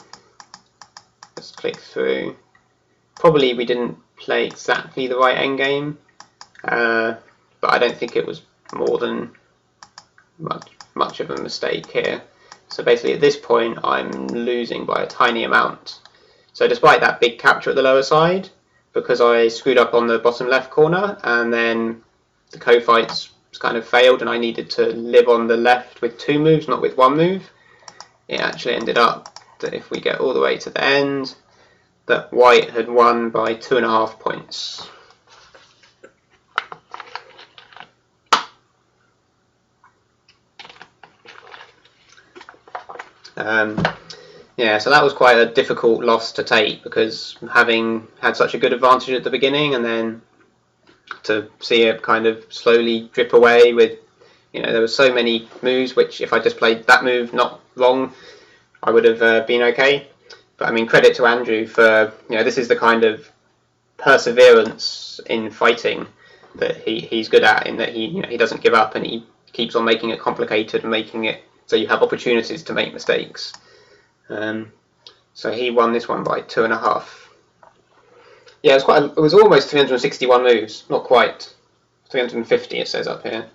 just click through. Probably we didn't play exactly the right endgame, but I don't think it was more than much of a mistake here. So basically at this point I'm losing by a tiny amount. So despite that big capture at the lower side, because I screwed up on the bottom left corner and then the co-fights kind of failed and I needed to live on the left with 2 moves, not with 1 move, it actually ended up that if we get all the way to the end, that white had won by 2.5 points. Yeah, so that was quite a difficult loss to take, because having had such a good advantage at the beginning and then to see it kind of slowly drip away with, there were so many moves which if I just played that move not wrong, I would have been okay. But I mean, credit to Andrew for, this is the kind of perseverance in fighting that he's good at, in that he doesn't give up and he keeps on making it complicated and making it so you have opportunities to make mistakes. So he won this one by 2.5. Yeah, it was almost 361 moves, not quite. 350 it says up here.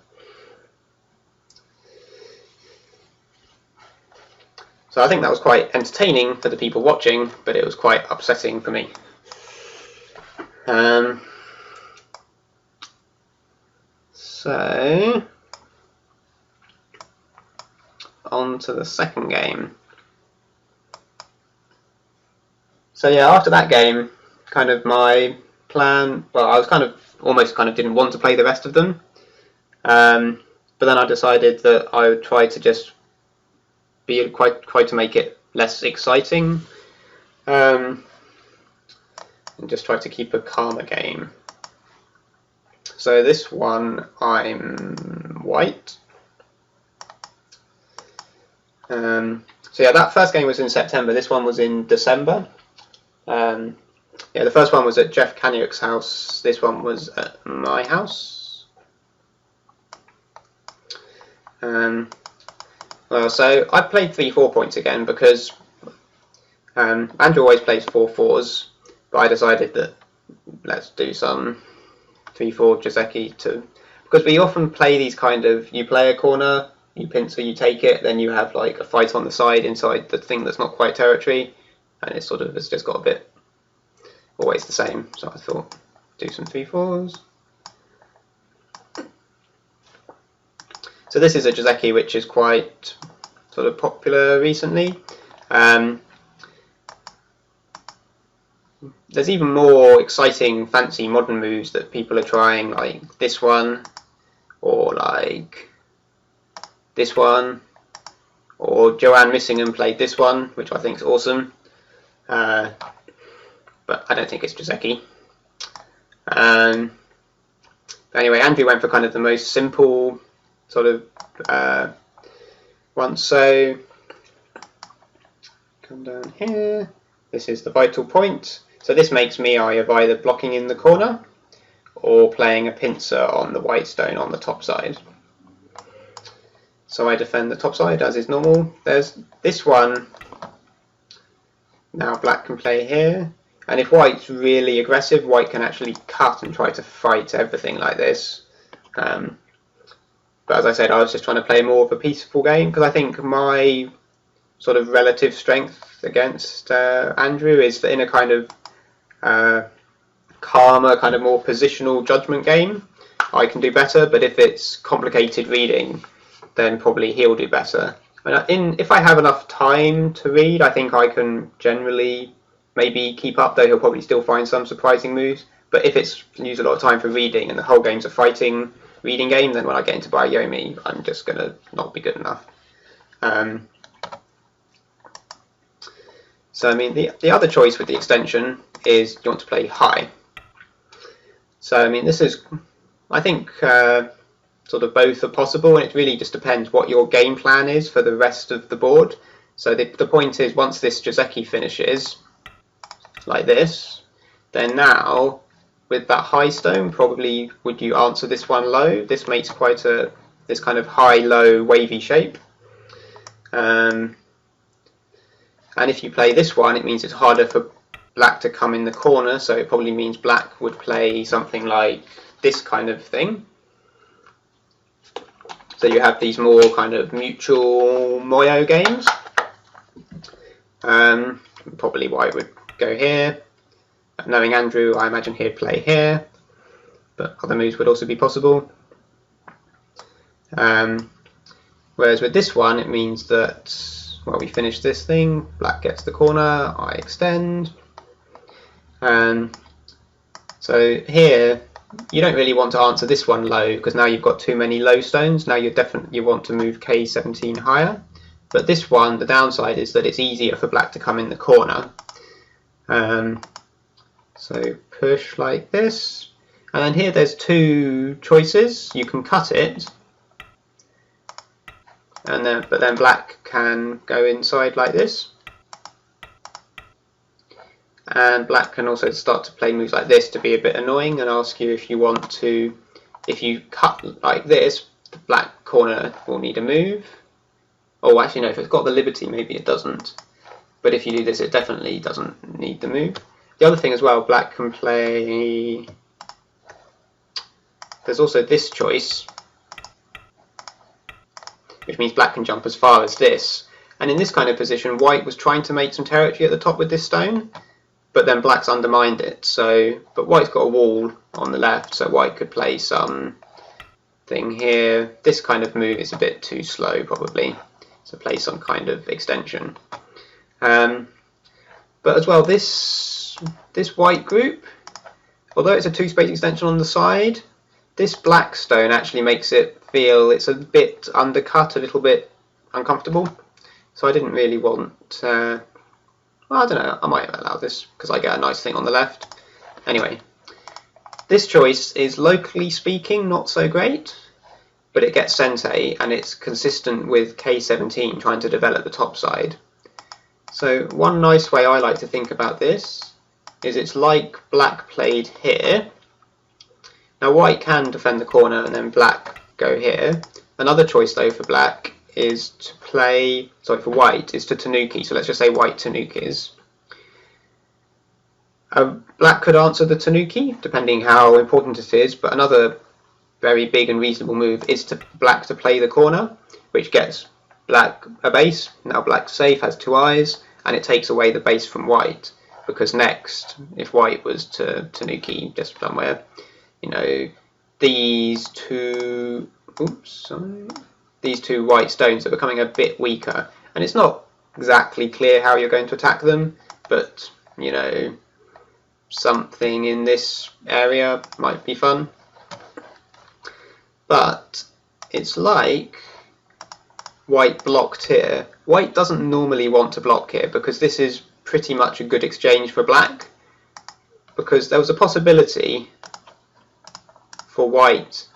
So I think that was quite entertaining for the people watching, but it was quite upsetting for me. So on to the second game. So yeah, after that game, kind of my plan, well, I was almost didn't want to play the rest of them, but then I decided that I would try to just be quite to make it less exciting, and just try to keep a calmer game. So this one I'm white. So yeah, that first game was in September. This one was in December. Yeah, the first one was at Jeff Kaniuk's house. This one was at my house. Well, so I played 3-4 points again because Andrew always plays 4-4s, but I decided that let's do some 3-4 Jozeki because we often play these kind of, you play a corner, you pincer, you take it, then you have like a fight on the side inside the thing that's not quite territory, and it's just got a bit always the same. So I thought, do some 3-4s. So this is a Jozeki which is quite sort of popular recently. There's even more exciting, fancy modern moves that people are trying, like this one, or like this one, or Joanne Missingham played this one, which I think is awesome, but I don't think it's Jozeki. Anyway, Andrew went for kind of the most simple sort of one. So come down here. This is the vital point. So this makes me either blocking in the corner or playing a pincer on the white stone on the top side. So I defend the top side as is normal. There's this one. Now black can play here, and if white's really aggressive, white can actually cut and try to fight everything like this. But as I said, I was just trying to play more of a peaceful game, because I think my sort of relative strength against Andrew is that in a kind of calmer, kind of more positional judgment game, I can do better, but if it's complicated reading, then probably he'll do better. And if I have enough time to read, I think I can generally maybe keep up, though he'll probably still find some surprising moves. But if it's use a lot of time for reading and the whole game's a fighting reading game, then when I get into Baiyomi, I'm just going to not be good enough. So I mean, the other choice with the extension is you want to play high. So I mean, this is, I think, sort of both are possible, and it really just depends what your game plan is for the rest of the board. So the point is, once this Joseki finishes, like this, then now, with that high stone, probably would you answer this one low? This makes quite this kind of high-low wavy shape. And if you play this one, it means it's harder for black to come in the corner, so it probably means black would play something like this kind of thing. So you have these more kind of mutual Moyo games. Probably white would go here. Knowing Andrew, I imagine he'd play here, but other moves would also be possible. Whereas with this one, it means that, well, we finish this thing, black gets the corner, I extend. So here, you don't really want to answer this one low, because now you've got too many low stones. Now you want to move K17 higher. But this one, the downside is that it's easier for black to come in the corner. So push like this. And then here there's two choices. You can cut it, but then black can go inside like this. And black can also start to play moves like this to be a bit annoying and ask you if you want to, if you cut like this, the black corner will need a move. Oh, actually no, if it's got the liberty, maybe it doesn't. But if you do this, it definitely doesn't need the move. The other thing as well, black can play, there's also this choice, which means black can jump as far as this. And in this kind of position, white was trying to make some territory at the top with this stone, but then black's undermined it. So, but white's got a wall on the left, so white could play some thing here. This kind of move is a bit too slow, probably. So play some kind of extension. But as well, this white group, although it's a two-space extension on the side, this black stone actually makes it feel it's a bit undercut, a little bit uncomfortable. So I didn't really want, well, I don't know, I might allow this because I get a nice thing on the left. Anyway, this choice is locally speaking not so great, but it gets sente and it's consistent with K17 trying to develop the top side. So one nice way I like to think about this is it's like black played here. Now white can defend the corner and then black go here. Another choice though for black is to play, sorry, for white is to tanuki. So let's just say white tanukis. Black could answer the tanuki depending how important it is, but another very big and reasonable move is to black to play the corner, which gets black a base. Now black's safe, has two eyes, and it takes away the base from white, because next, if white was to tanuki just somewhere, you know, these two, these two white stones are becoming a bit weaker, and it's not exactly clear how you're going to attack them, but you know, something in this area might be fun. But it's like white blocked here. White doesn't normally want to block here because this is pretty much a good exchange for black, because there was a possibility for white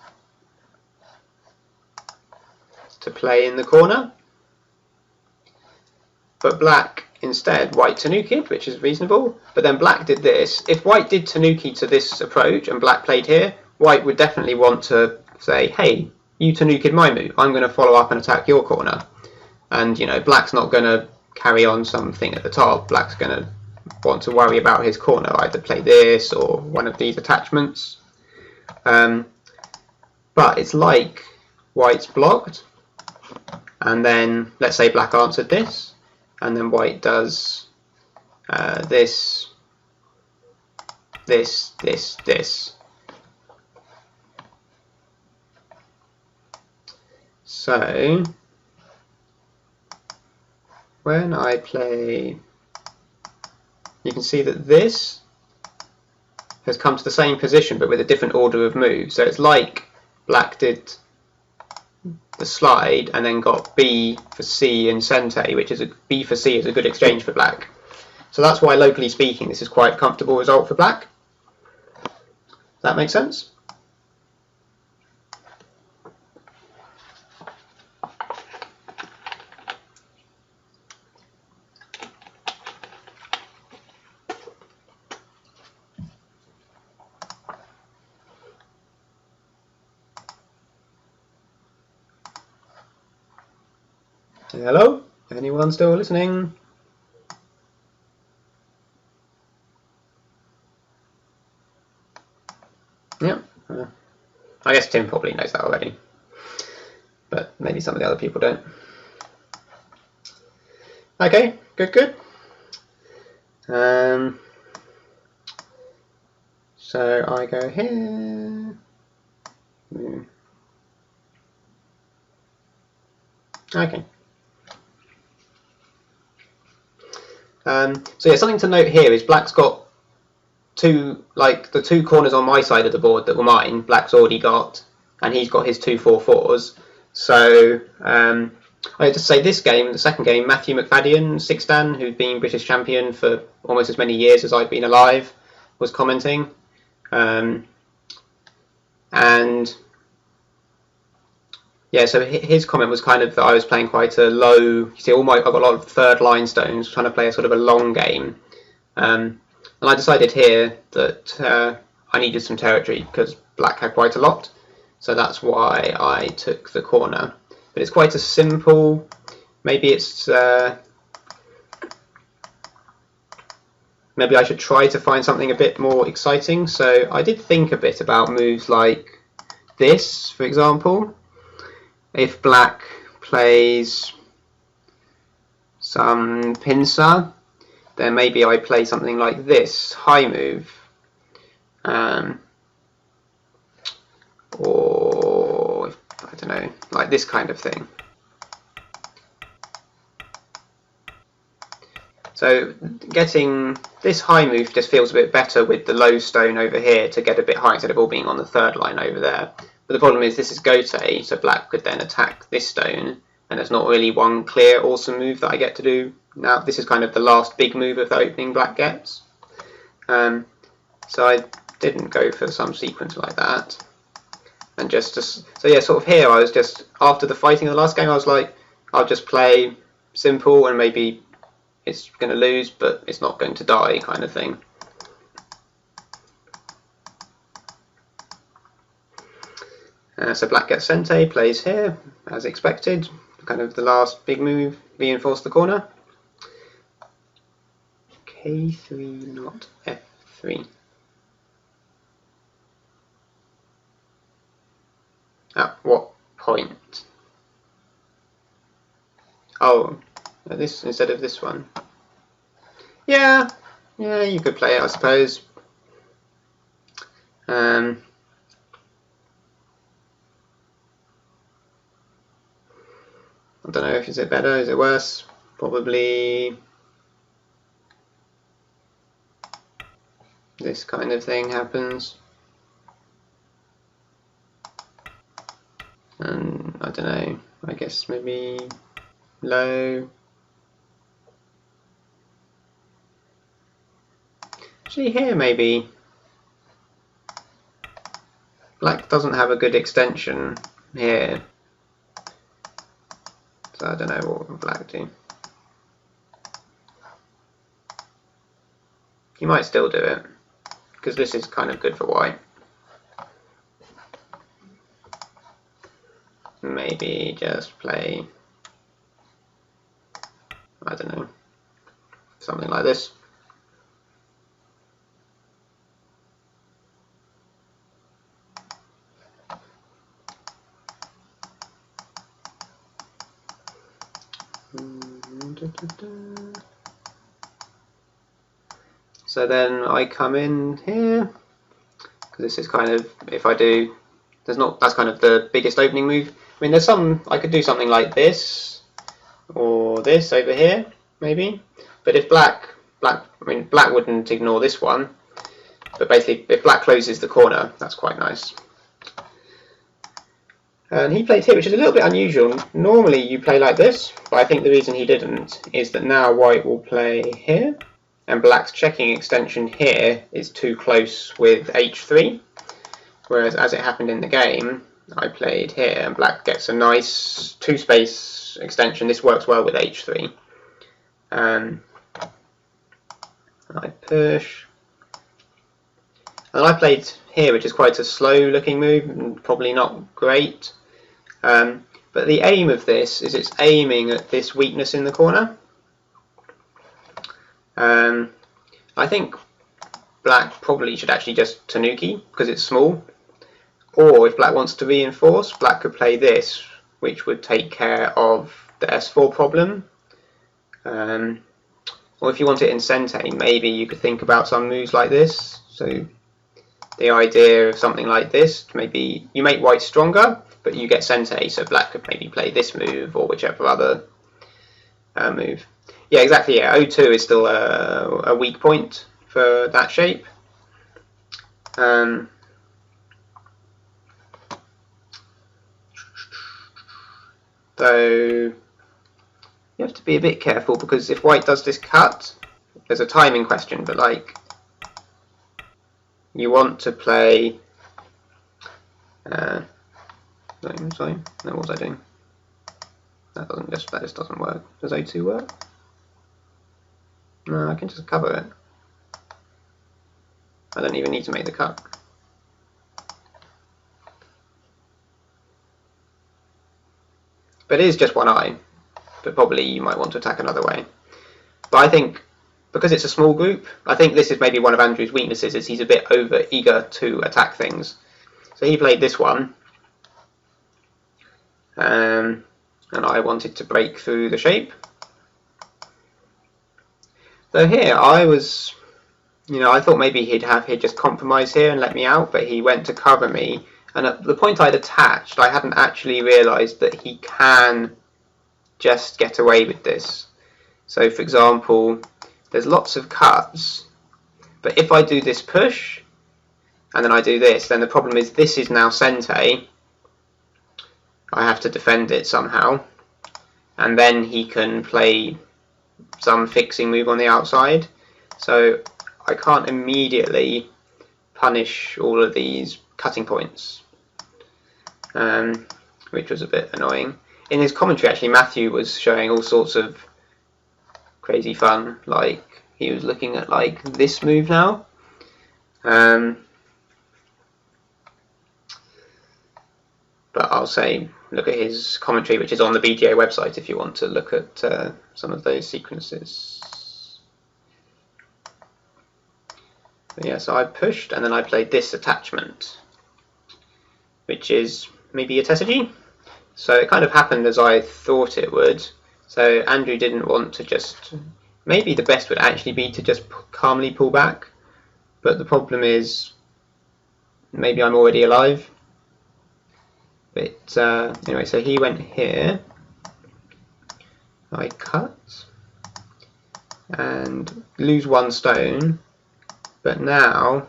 to play in the corner, but black instead white Tanukid, which is reasonable, but then black did this. If white did Tanuki to this approach and black played here, white would definitely want to say, hey, you Tanukid my move, I'm going to follow up and attack your corner. And, you know, black's not going to carry on something at the top. Black's going to want to worry about his corner, either play this or one of these attachments. But it's like white's blocked, and then let's say black answered this, and then white does this, this, this, this. So when I play, you can see that this has come to the same position but with a different order of moves. So it's like black did the slide and then got B for C and Sente, which is B for C is a good exchange for black. So that's why, locally speaking, this is quite a comfortable result for black. Does that make sense? Hello? Anyone still listening? Yeah. I guess Tim probably knows that already, but maybe some of the other people don't. Okay, good. So I go here. Okay. So yeah, something to note here is black's got two, like the two corners on my side of the board that were mine, black's already got, and he's got his 2/4/4s. So I have to say this game, the second game, Matthew McFadden, Sixdan, who's been British champion for almost as many years as I've been alive, was commenting. And yeah, so his comment was kind of that I was playing quite a low. You see, I've got a lot of third line stones, trying to play a sort of a long game, and I decided here that I needed some territory because black had quite a lot, so that's why I took the corner. But it's quite a simple. Maybe it's maybe I should try to find something a bit more exciting. So I did think a bit about moves like this, for example. If black plays some pincer, then maybe I play something like this, high move, or I don't know, like this kind of thing. So getting this high move just feels a bit better with the low stone over here to get a bit high instead of all being on the third line over there. But the problem is this is Gote, so black could then attack this stone, and there's not really one clear awesome move that I get to do. Now this is kind of the last big move of the opening black gets. So I didn't go for some sequence like that. And so yeah, sort of here I was just, after the fighting of the last game, I was like, I'll just play simple and maybe it's going to lose, but it's not going to die kind of thing. So black gets Sente, plays here, as expected. Kind of the last big move, reinforce the corner. K3, not F3. At what point? Oh, this instead of this one. Yeah, you could play it, I suppose. I don't know if is it better, is it worse? Probably this kind of thing happens. And I don't know, I guess maybe low. Actually here maybe black doesn't have a good extension here. So I don't know what would black do. You might still do it, because this is kind of good for white. Maybe just play, I don't know, something like this. So then I come in here, because this is kind of, if I do, that's kind of the biggest opening move. I mean, I could do something like this, or this over here, maybe. But if black wouldn't ignore this one. But basically, if black closes the corner, that's quite nice. And he played here, which is a little bit unusual. Normally you play like this, but I think the reason he didn't is that now white will play here, and black's checking extension here is too close with h3. Whereas as it happened in the game, I played here, and black gets a nice two-space extension. This works well with h3. I push. And I played here, which is quite a slow-looking move, and probably not great. But the aim of this is it's aiming at this weakness in the corner. I think black probably should actually just tanuki, because it's small. Or if black wants to reinforce, black could play this, which would take care of the s4 problem. Or if you want it in sente, maybe you could think about some moves like this. So the idea of something like this, maybe you make white stronger, but you get sente, so black could maybe play this move or whichever other move. Yeah, exactly, yeah, O2 is still a weak point for that shape. Though you have to be a bit careful, because if white does this cut, there's a timing question, but like you want to play sorry, no, what was I doing? That just doesn't work. Does O2 work? No, I can just cover it. I don't even need to make the cut. But it is just one eye, but probably you might want to attack another way. But I think, because it's a small group, I think this is maybe one of Andrew's weaknesses, is he's a bit over eager to attack things. So he played this one, and I wanted to break through the shape. So here I was, I thought maybe he'd just compromise here and let me out, but he went to cover me. And at the point I'd attached, I hadn't actually realised that he can just get away with this. So for example, there's lots of cuts, but if I do this push, and then I do this, then the problem is this is now sente. I have to defend it somehow. And then he can play some fixing move on the outside. So I can't immediately punish all of these cutting points, which was a bit annoying. In his commentary, actually, Matthew was showing all sorts of crazy fun. Like, he was looking at like this move now. But I'll say, look at his commentary, which is on the BGA website, if you want to look at some of those sequences. But yeah, so I pushed, and then I played this attachment, which is maybe a tesuji. So it kind of happened as I thought it would. So Andrew didn't want to just... Maybe the best would actually be to just calmly pull back. But the problem is, maybe I'm already alive. But anyway, so he went here. I cut and lose one stone. But now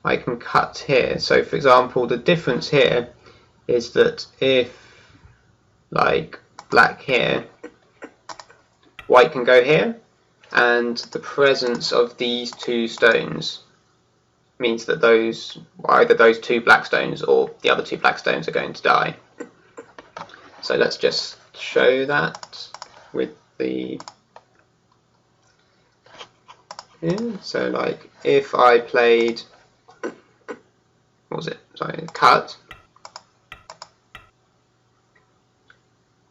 I can cut here. So for example, the difference here is that if, like, black here, white can go here, and the presence of these two stones means that either those two black stones or the other two black stones are going to die. So let's just show that with the here. So like if I played, what was it? Sorry, cut.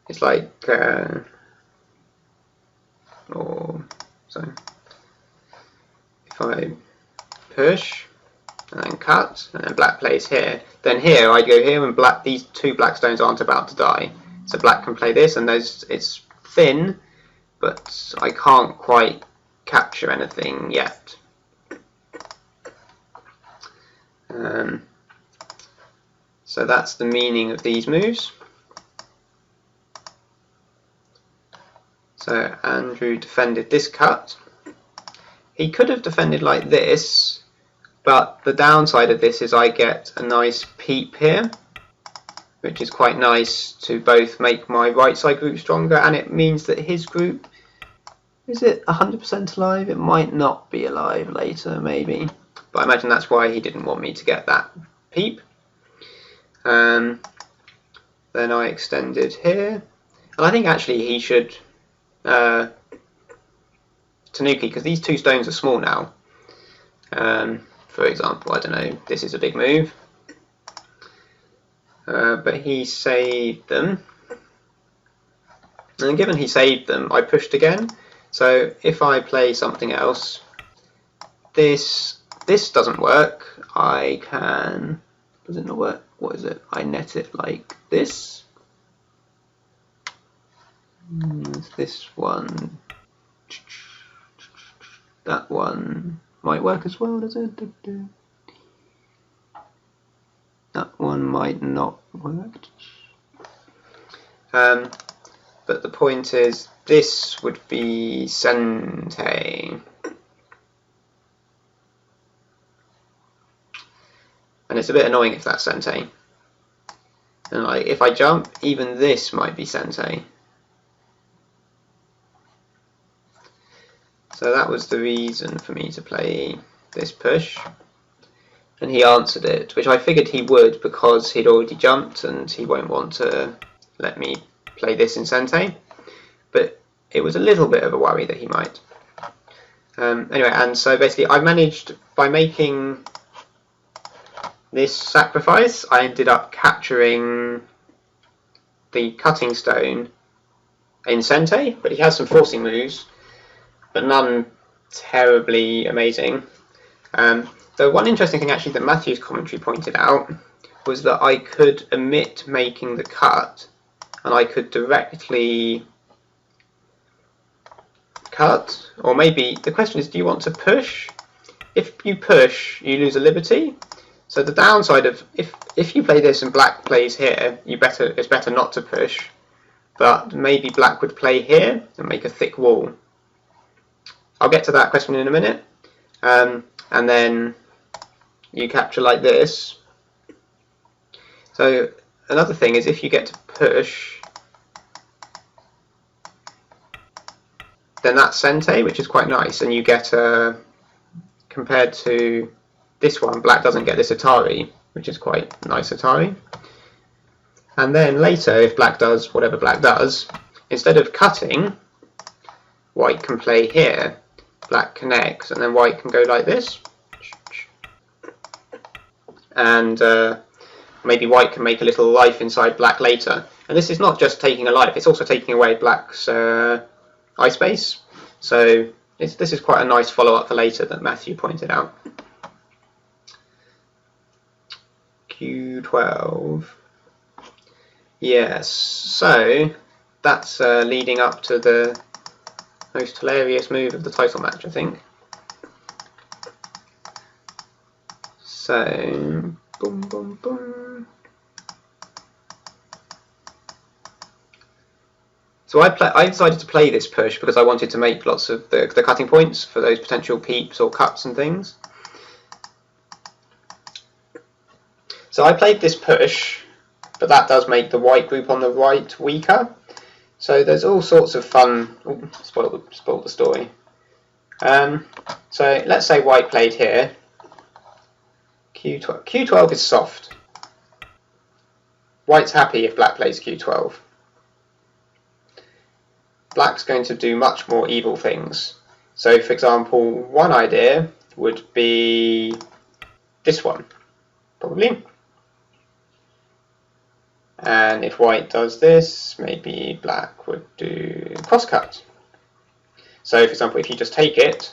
It's like, or so if I push and then cut and then black plays here, then here I go here and black, these two black stones aren't about to die, so black can play this, and it's thin, but I can't quite capture anything yet. So that's the meaning of these moves. So Andrew defended this cut. He could have defended like this, but the downside of this is I get a nice peep here, which is quite nice to both make my right side group stronger, and it means that his group, is it 100% alive? It might not be alive later, maybe. But I imagine that's why he didn't want me to get that peep. Then I extended here. And I think actually he should Tanuki, because these two stones are small now. For example, I don't know, this is a big move. But he saved them. And given he saved them, I pushed again. So if I play something else, this doesn't work. I can, does it not work? What is it? I net it like this. This one. That one might work as well, does it? That one might not work. But the point is, this would be Sente. And it's a bit annoying if that's Sente. And like, if I jump, even this might be Sente. So that was the reason for me to play this push. And he answered it, which I figured he would because he'd already jumped and he won't want to let me play this in Sente. But it was a little bit of a worry that he might. Anyway, and so basically I managed, by making this sacrifice, I ended up capturing the cutting stone in Sente, but he has some forcing moves, but none terribly amazing. The one interesting thing actually that Matthew's commentary pointed out was that I could omit making the cut and I could directly cut, or maybe the question is, do you want to push? If you push, you lose a liberty. So the downside of if you play this and black plays here, it's better not to push, but maybe black would play here and make a thick wall. I'll get to that question in a minute. And then you capture like this. So another thing is if you get to push, then that's Sente, which is quite nice, and you get compared to this one, black doesn't get this Atari, which is quite nice Atari. And then later, if black does whatever black does, instead of cutting, white can play here, black connects, and then white can go like this. And maybe white can make a little life inside black later. And this is not just taking a life, it's also taking away black's eye space. So this is quite a nice follow-up for later that Matthew pointed out. Q12. Yes, so that's leading up to the most hilarious move of the title match, I think. So, boom, boom, boom. So I decided to play this push because I wanted to make lots of the cutting points for those potential peeps or cuts and things. So I played this push, but that does make the white group on the right weaker. So there's all sorts of fun. Ooh, spoiled the story. So let's say white played here. Q12. Q12 is soft. White's happy if black plays Q12. Black's going to do much more evil things. So for example, one idea would be this one, probably. And if white does this, maybe black would do crosscut. So for example, if you just take it,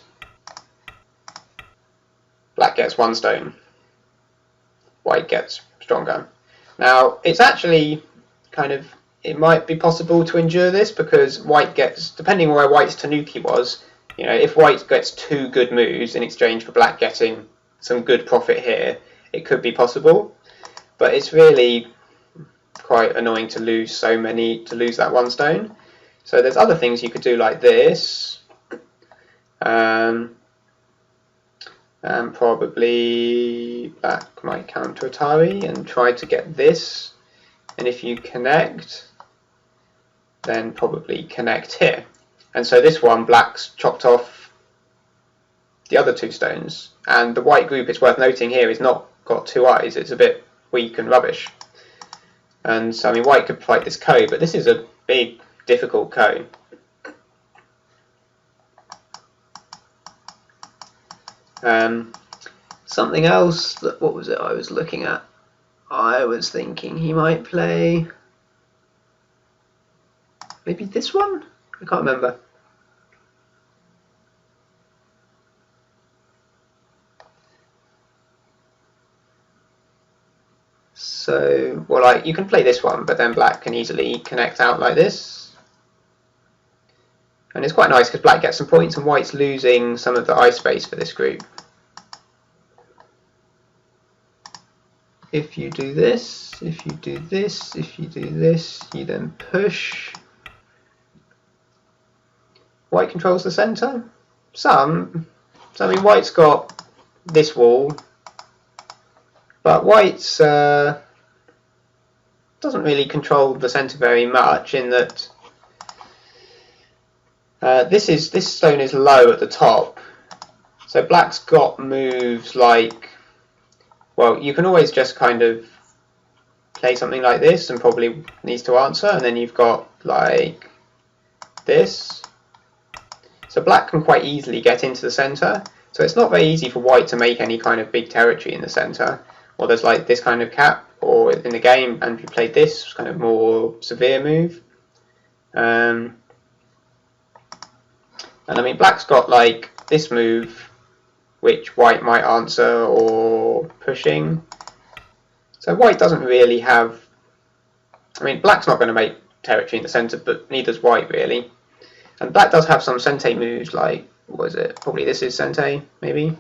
black gets 1 stone, white gets stronger. Now, it's actually kind of, it might be possible to endure this because white gets, depending on where white's Tanuki was, you know, if white gets 2 good moves in exchange for black getting some good profit here, it could be possible. But it's really quite annoying to lose that 1 stone. So there's other things you could do like this. And probably black might counter Atari and try to get this. And if you connect, then probably connect here. And so this one, black's chopped off the other 2 stones. And the white group, it's worth noting here, is not got 2 eyes. It's a bit weak and rubbish. And so, I mean, white could fight this ko, but this is a big, difficult ko. Something else, what was it I was looking at? I was thinking he might play maybe this one? I can't remember. So, well, like, you can play this one, but then black can easily connect out like this. And it's quite nice because black gets some points and white's losing some of the eye space for this group. If you do this, if you do this, if you do this, you then push. White controls the centre. Some. So, I mean, white's got this wall, but white's doesn't really control the centre very much in that this stone is low at the top. So black's got moves like, well, you can always just kind of play something like this and probably needs to answer, and then you've got like this. So black can quite easily get into the centre, so it's not very easy for white to make any kind of big territory in the centre. Or there's like this kind of cap, or in the game Andrew played this kind of more severe move. And I mean, black's got like this move, which white might answer, or pushing. So white doesn't really have, I mean, black's not going to make territory in the centre, but neither's white really. And black does have some sente moves, like, what is it? Probably this is sente, maybe,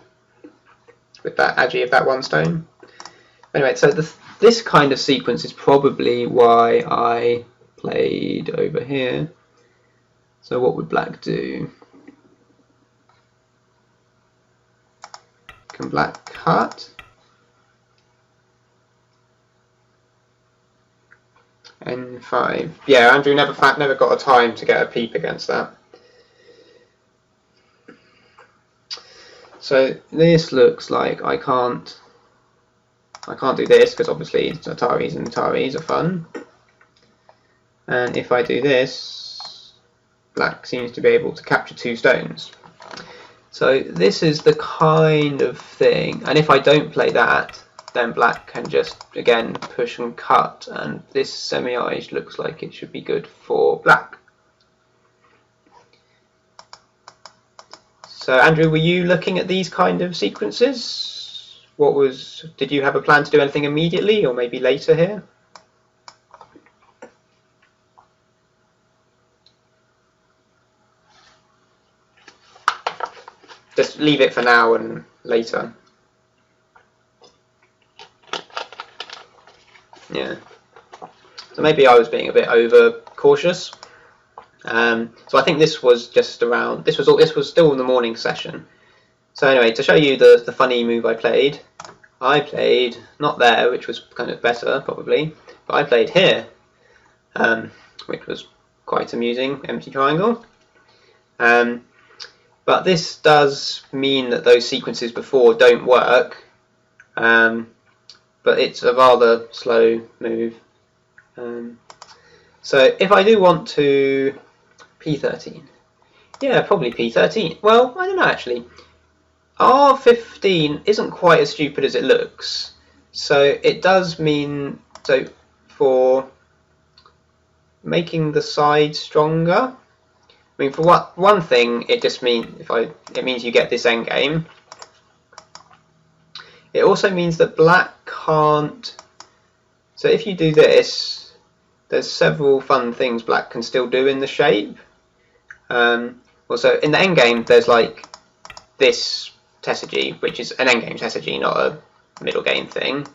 with that agi of that 1 stone. Anyway, so this kind of sequence is probably why I played over here. So what would black do? Can black cut? N5. Yeah, Andrew never got a time to get a peep against that. So this looks like I can't do this because obviously Ataris and Ataris are fun. And if I do this, black seems to be able to capture 2 stones. So this is the kind of thing, and if I don't play that, then black can just, again, push and cut, and this semi-age looks like it should be good for black. So Andrew, were you looking at these kind of sequences? Did you have a plan to do anything immediately, or maybe later here? Just leave it for now and later. Yeah. So maybe I was being a bit over cautious. So I think this was just around. This was still in the morning session. So anyway, to show you the funny move I played not there, which was kind of better probably, but I played here, which was quite amusing. Empty triangle. But this does mean that those sequences before don't work, but it's a rather slow move. So if I do want to P13, Yeah, probably P13. Well, I don't know actually. R15 isn't quite as stupid as it looks. So it does mean, so for making the side stronger, I mean, for one thing, it just means it means you get this endgame. It also means that black can't. So if you do this, there's several fun things black can still do in the shape. Also, in the endgame, there's like this Tesuji, which is an endgame Tesuji, not a middle game thing.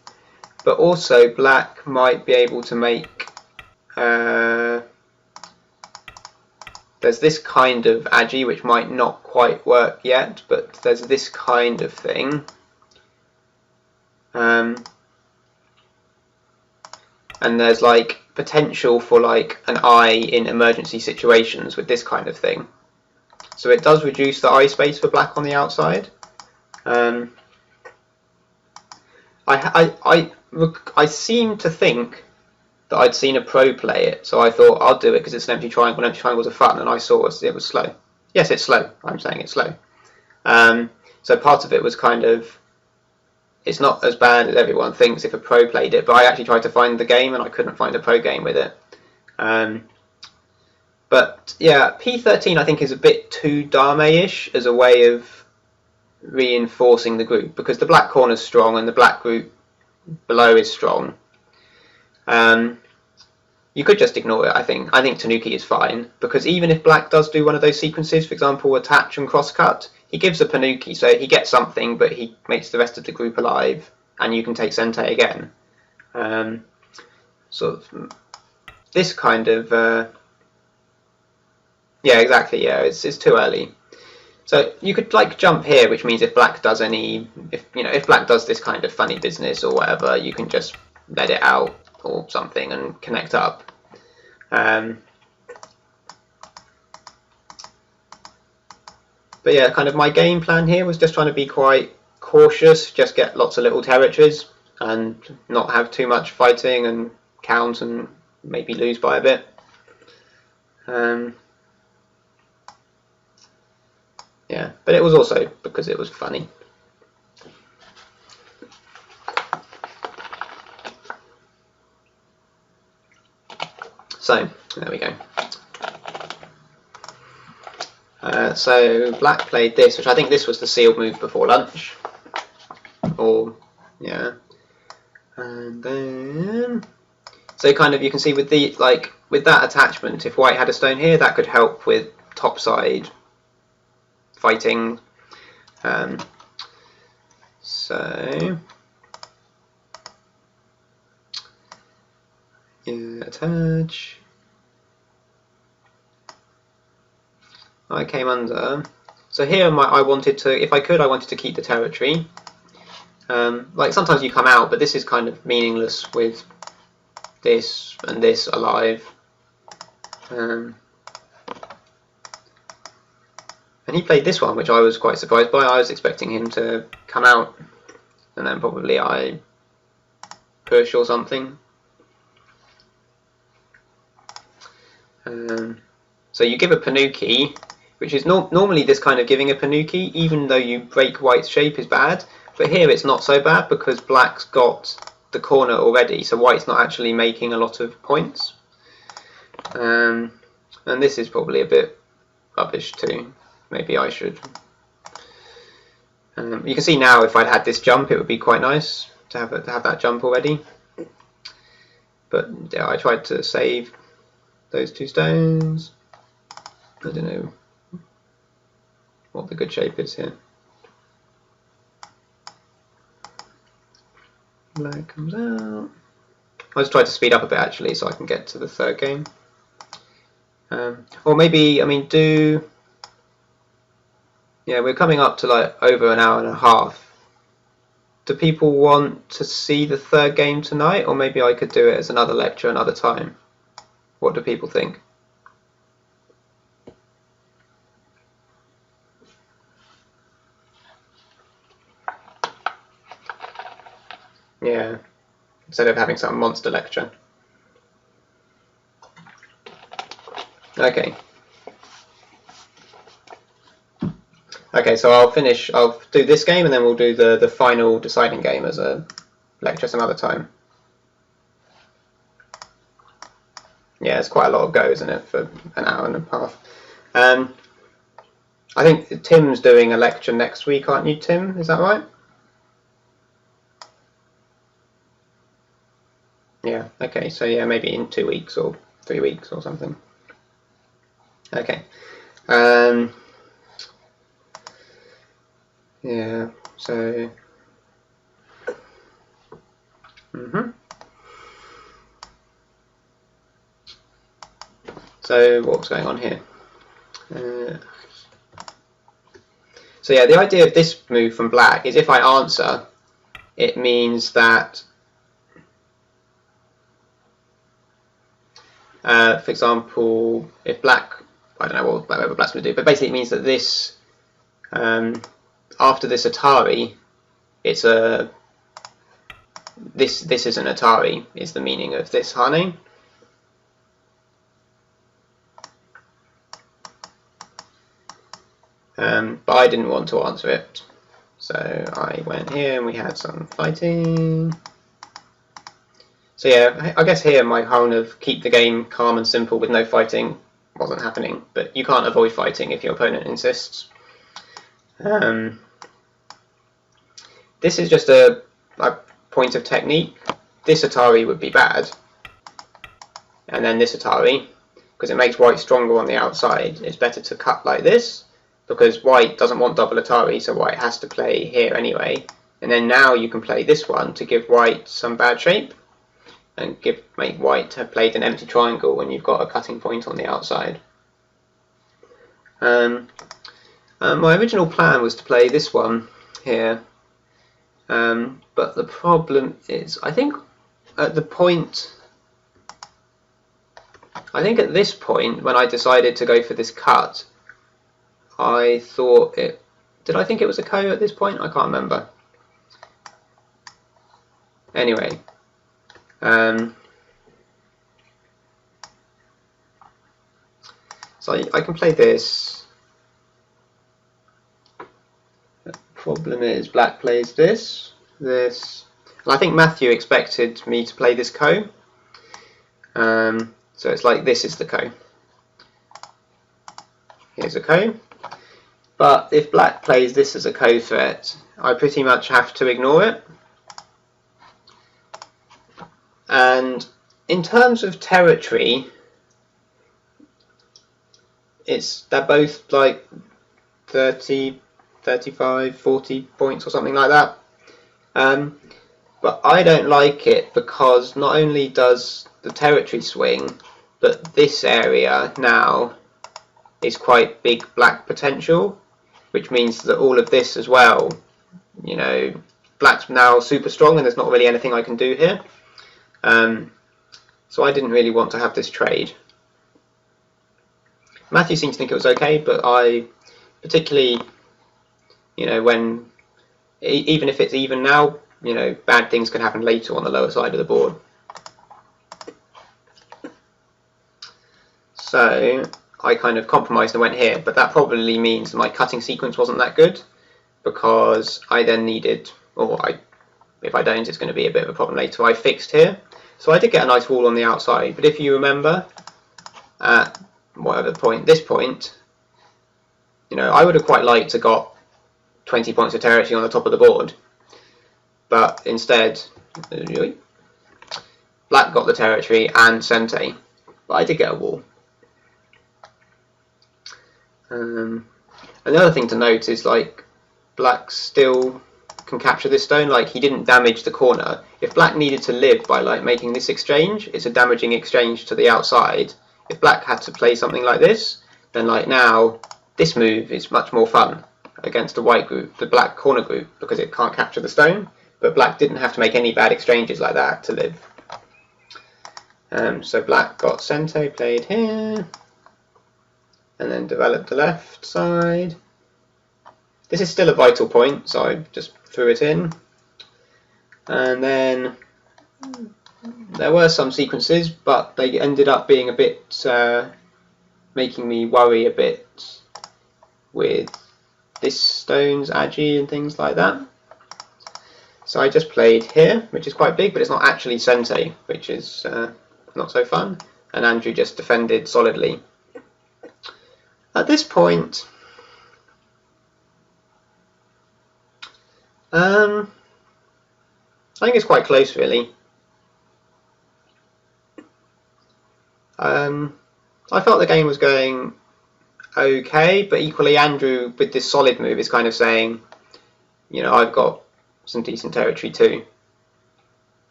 But also, black might be able to make. There's this kind of agi, which might not quite work yet, but there's this kind of thing. And there's like potential for like an eye in emergency situations with this kind of thing. So it does reduce the eye space for black on the outside. I seem to think that I'd seen a pro play it, so I thought I'll do it because it's an empty triangle. Empty triangles are fun, and I saw it was slow. Yes, it's slow. I'm saying it's slow. So part of it was kind of, it's not as bad as everyone thinks if a pro played it, but I actually tried to find the game and I couldn't find a pro game with it. But yeah, P13 I think is a bit too Dame-ish as a way of reinforcing the group, because the black corner is strong and the black group below is strong. You could just ignore it, I think. I think Tanuki is fine, because even if black does do one of those sequences, for example, attach and crosscut, he gives a Panuki, so he gets something, but he makes the rest of the group alive, and you can take Sentei again. Sort of this kind of... yeah, exactly, yeah, it's too early. So you could like jump here, which means if black does if black does this kind of funny business or whatever, you can just let it out or something and connect up. But yeah, kind of my game plan here was just trying to be quite cautious, just get lots of little territories and not have too much fighting and count and maybe lose by a bit. Yeah, but it was also because it was funny. So, there we go. So, black played this, which I think this was the sealed move before lunch. Or, yeah. And then... So kind of you can see with the with that attachment, if white had a stone here, that could help with topside fighting. So yeah, attach. I came under. So here I wanted to, if I could, I wanted to keep the territory. Like sometimes you come out, but this is kind of meaningless with this and this alive. And he played this one, which I was quite surprised by. I was expecting him to come out, and then probably I push or something. So you give a Panuki, which is normally this kind of giving a Panuki, even though you break white's shape is bad. But here it's not so bad because black's got the corner already, so white's not actually making a lot of points. And this is probably a bit rubbish too. Maybe I should. You can see now if I'd had this jump, it would be quite nice to have that jump already. But yeah, I tried to save those two stones. I don't know what the good shape is here. Black comes out. I just tried to speed up a bit actually so I can get to the third game. Or maybe, I mean, yeah, we're coming up to like over an hour and a half. Do people want to see the third game tonight, or maybe I could do it as another lecture another time? What do people think? Yeah, instead of having some monster lecture. Okay. Okay, so I'll do this game and then we'll do the final deciding game as a lecture some other time. Yeah, it's quite a lot of go, isn't it, for an hour and a half. I think Tim's doing a lecture next week, aren't you, Tim? Is that right? Yeah, okay, so yeah, maybe in 2 weeks or 3 weeks or something. Okay. Yeah, so... So what's going on here? So yeah, the idea of this move from black is if I answer, it means that, for example, if black, I don't know what black's going to do, but basically it means that this, after this Atari, it's a, this is an Atari, is the meaning of this Hane. But I didn't want to answer it, so I went here and we had some fighting. So yeah, I guess here my kind of keep the game calm and simple with no fighting wasn't happening, but you can't avoid fighting if your opponent insists. This is just a point of technique. This Atari would be bad, and then this Atari, because it makes white stronger on the outside, it's better to cut like this, because white doesn't want double Atari, so white has to play here anyway. And then now you can play this one to give white some bad shape, and make white have played an empty triangle when you've got a cutting point on the outside. My original plan was to play this one here, but the problem is, I think at this point when I decided to go for this cut, I thought it... Did I think it was a ko at this point? I can't remember. Anyway. So I can play this. The problem is black plays this. And I think Matthew expected me to play this ko. So it's like this is the ko. Here's a ko. But if black plays this as a ko threat, I pretty much have to ignore it. And in terms of territory, they're both like 30, 35, 40 points or something like that. But I don't like it because not only does the territory swing, but this area now is quite big black potential, which means that all of this as well, you know, black's now super strong and there's not really anything I can do here. So I didn't really want to have this trade. Matthew seemed to think it was okay, but I particularly, you know, when, even if it's even now, you know, bad things can happen later on the lower side of the board. So I kind of compromised and went here, but that probably means that my cutting sequence wasn't that good, because I then needed, if I don't, it's going to be a bit of a problem later. So I fixed here. So I did get a nice wall on the outside, but if you remember, at whatever point, this point, you know, I would have quite liked to got 20 points of territory on the top of the board, but instead, black got the territory and Sente, but I did get a wall. Another thing to note is, like, black still can capture this stone. Like, he didn't damage the corner. If black needed to live by like making this exchange, it's a damaging exchange to the outside. If black had to play something like this, then like now this move is much more fun against the white group, the black corner group, because it can't capture the stone. But black didn't have to make any bad exchanges like that to live. So black got Sente played here, and then developed the left side. This is still a vital point, so I just threw it in. And then there were some sequences, but they ended up being a bit, making me worry a bit with this stone's agi and things like that. So I just played here, which is quite big, but it's not actually Sente, which is not so fun. And Andrew just defended solidly. At this point, I think it's quite close, really. I felt the game was going okay, but equally Andrew, with this solid move, is kind of saying, you know, I've got some decent territory too.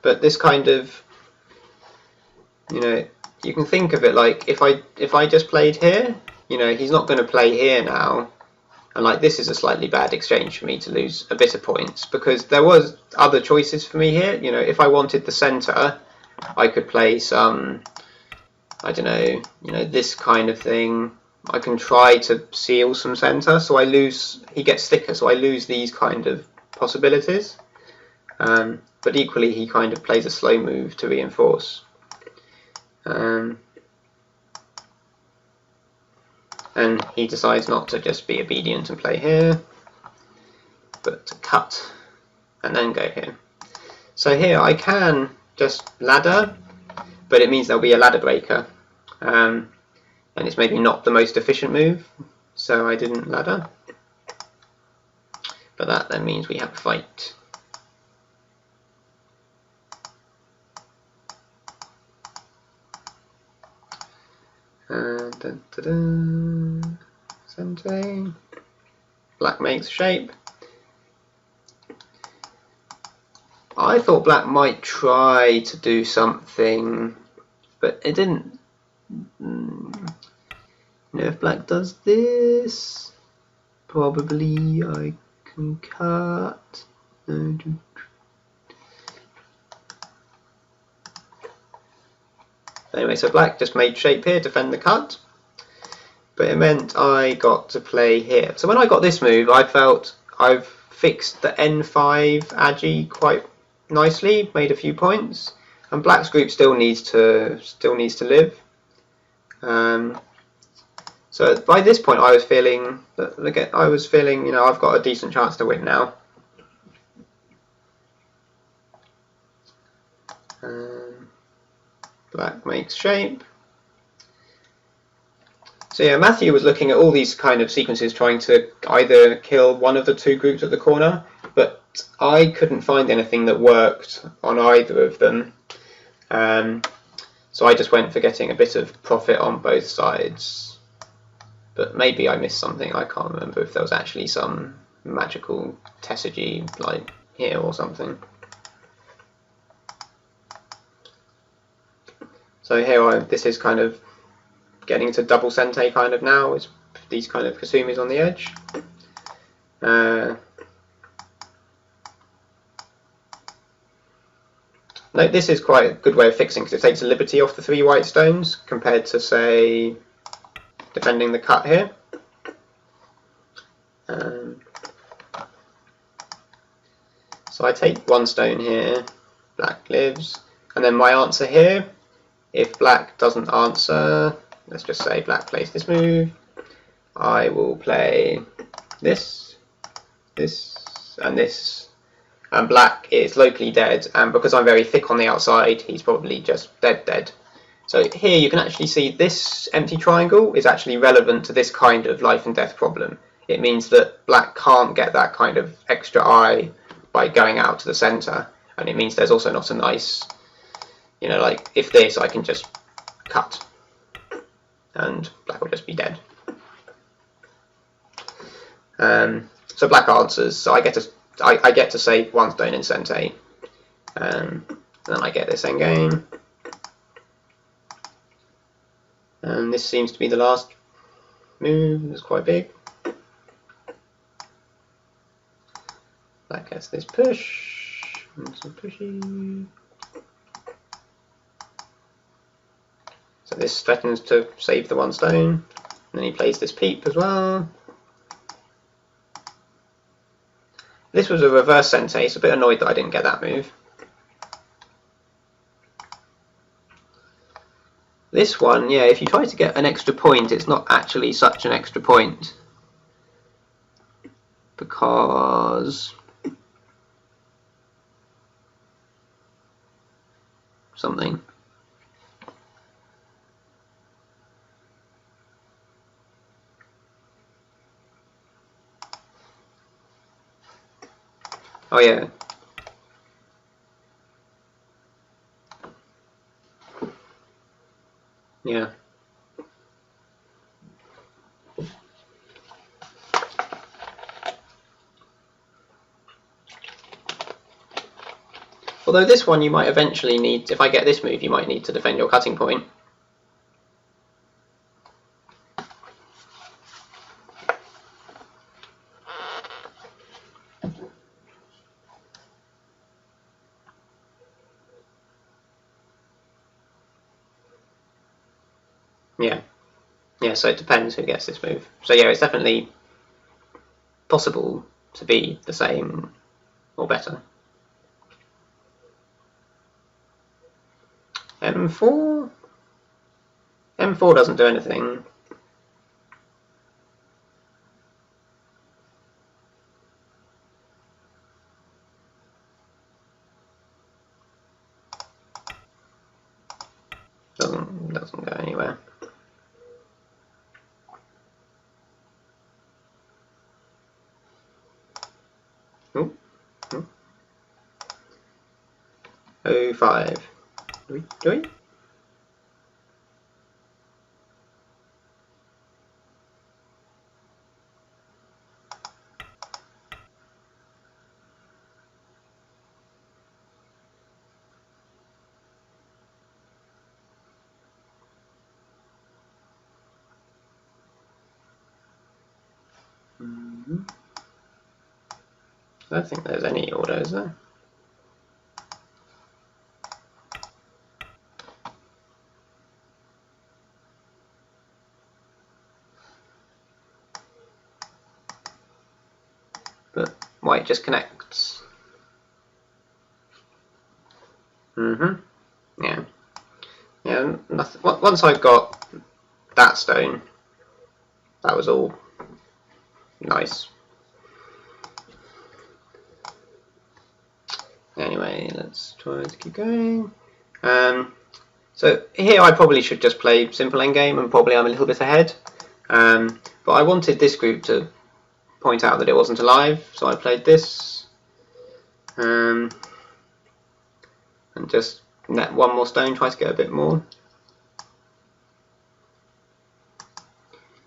But this kind of, you know, you can think of it like if I just played here, you know, he's not going to play here now, and like this is a slightly bad exchange for me to lose a bit of points, because there was other choices for me here. You know, if I wanted the center, I could play some, I don't know, you know, this kind of thing. I can try to seal some center, so I lose, he gets thicker, so I lose these kind of possibilities. But equally he kind of plays a slow move to reinforce. And he decides not to just be obedient and play here, but to cut and then go here. So here I can just ladder, but it means there'll be a ladder breaker. And it's maybe not the most efficient move, so I didn't ladder. But that then means we have a fight. Dun, dun, dun. Sente. Black makes shape. I thought black might try to do something, but it didn't. You know, if black does this, probably I can cut. Anyway, so black just made shape here, defend the cut, but it meant I got to play here. So when I got this move, I felt I've fixed the N5 agi quite nicely, made a few points, and black's group still needs to live. So by this point, I was feeling you know, I've got a decent chance to win now. Black makes shape. So yeah, Matthew was looking at all these kind of sequences, trying to either kill one of the two groups at the corner, but I couldn't find anything that worked on either of them. So I just went for getting a bit of profit on both sides. But maybe I missed something. I can't remember if there was actually some magical tesserae like here or something. So here this is kind of getting to double Sente kind of now, is these kind of Kasumis on the edge. No, this is quite a good way of fixing, because it takes a liberty off the 3 white stones compared to, say, defending the cut here. So I take 1 stone here, black lives, and then my answer here, if black doesn't answer, let's just say black plays this move, I will play this, this, and this. And black is locally dead, and because I'm very thick on the outside, he's probably just dead. So here you can actually see this empty triangle is actually relevant to this kind of life and death problem. It means that black can't get that kind of extra eye by going out to the center, and it means there's also not a nice, you know, like if this, I can just cut, and black will just be dead. So black answers, so I get to save 1 stone in Sente, and then I get this endgame, and this seems to be the last move. It's quite big. Black gets this push, and some pushy. So this threatens to save the 1 stone, and then he plays this peep as well. This was a reverse Sente, so a bit annoyed that I didn't get that move. This one, yeah, if you try to get an extra point, it's not actually such an extra point. Because something. Oh yeah. Yeah. Although this one you might eventually need, if I get this move, you might need to defend your cutting point. Yeah. Yeah, so it depends who gets this move. So yeah, it's definitely possible to be the same or better. M4? M4 doesn't do anything. Doesn't go anywhere. Ooh. Ooh. 05. Do we? I don't think there's any order, is there? But white just connects. Yeah. Yeah, nothing. Once I got that stone, that was all nice. Anyway, let's try to keep going. So here I probably should just play simple endgame, and probably I'm a little bit ahead. But I wanted this group to point out that it wasn't alive, so I played this. And just net one more stone, try to get a bit more.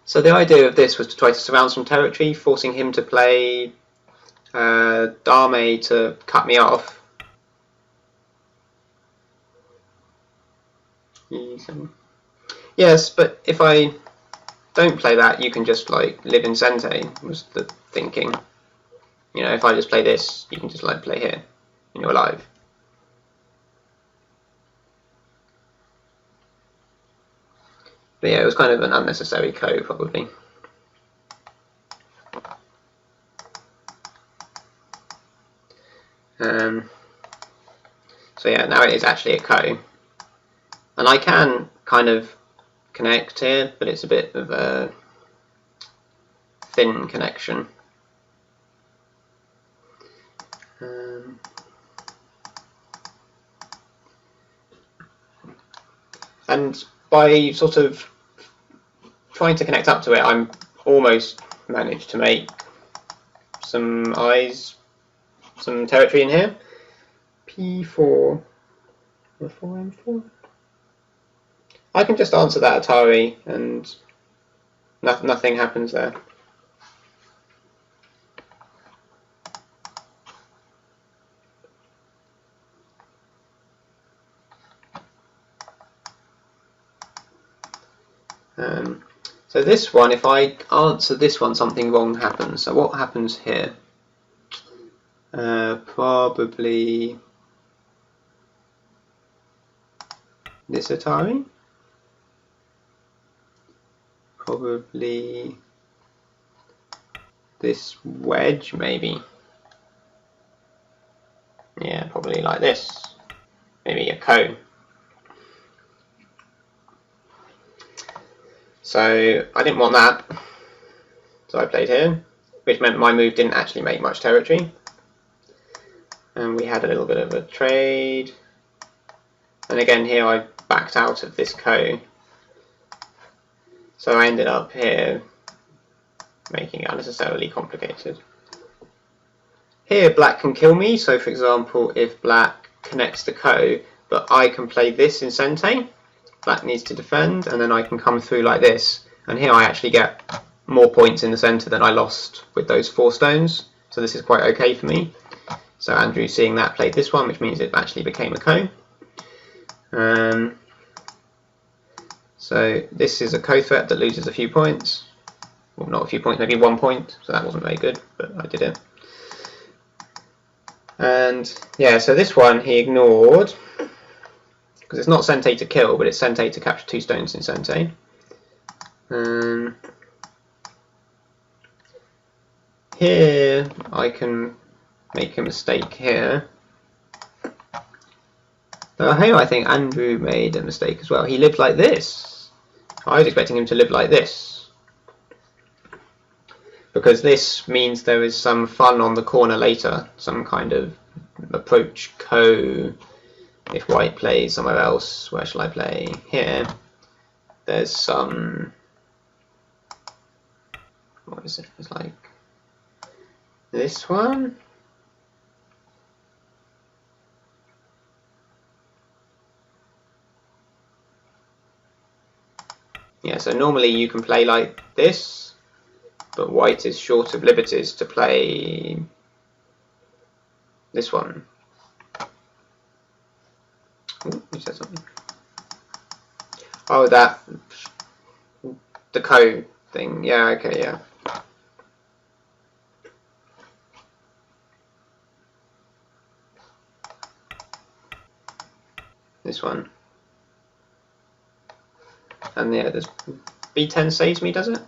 So the idea of this was to try to surround some territory, forcing him to play Dame to cut me off. Yes, but if I don't play that, you can just like live in Sente, was the thinking. You know, if I just play this, you can just like play here, and you're alive. But yeah, it was kind of an unnecessary co, probably. So yeah, now it is actually a co. And I can kind of connect here, but it's a bit of a thin connection. And by sort of trying to connect up to it, I'm almost managed to make some eyes, some territory in here. P4, M4, M4. I can just answer that Atari and nothing happens there. So this one, if I answer this one, something wrong happens. So what happens here? Probably this Atari. Probably this wedge, maybe. Yeah, probably like this. Maybe a cone. So I didn't want that, so I played here, which meant my move didn't actually make much territory. And we had a little bit of a trade. And again here I backed out of this ko. So I ended up here making it unnecessarily complicated. Here black can kill me, so for example if black connects the ko, but I can play this in Sente, black needs to defend, and then I can come through like this, and here I actually get more points in the centre than I lost with those 4 stones, so this is quite okay for me. So Andrew, seeing that, played this one, which means it actually became a ko. So this is a ko threat that loses a few points. Well, not a few points, maybe 1 point, so that wasn't very good, but I did it. And yeah, so this one he ignored, because it's not Sente to kill, but it's Sente to capture 2 stones in Sente. Here I can make a mistake here. Here I think Andrew made a mistake as well. He lived like this. I was expecting him to live like this, because this means there is some fun on the corner later, some kind of approach ko. If white plays somewhere else, where shall I play? Here. There's some, what is it? It's like this one. Yeah, so normally you can play like this, but white is short of liberties to play this one. Ooh, you said something. Oh, that, the ko thing. Yeah, okay, yeah. This one. And yeah, this B10 saves me, does it?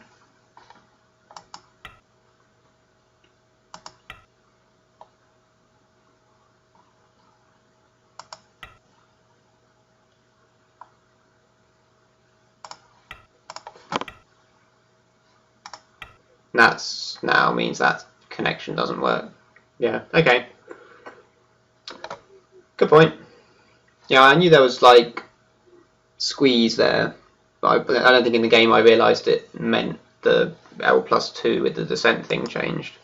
That's now means that connection doesn't work. Yeah, okay. Good point. Yeah, I knew there was like squeeze there, but I don't think in the game I realised it meant the L+2 with the descent thing changed.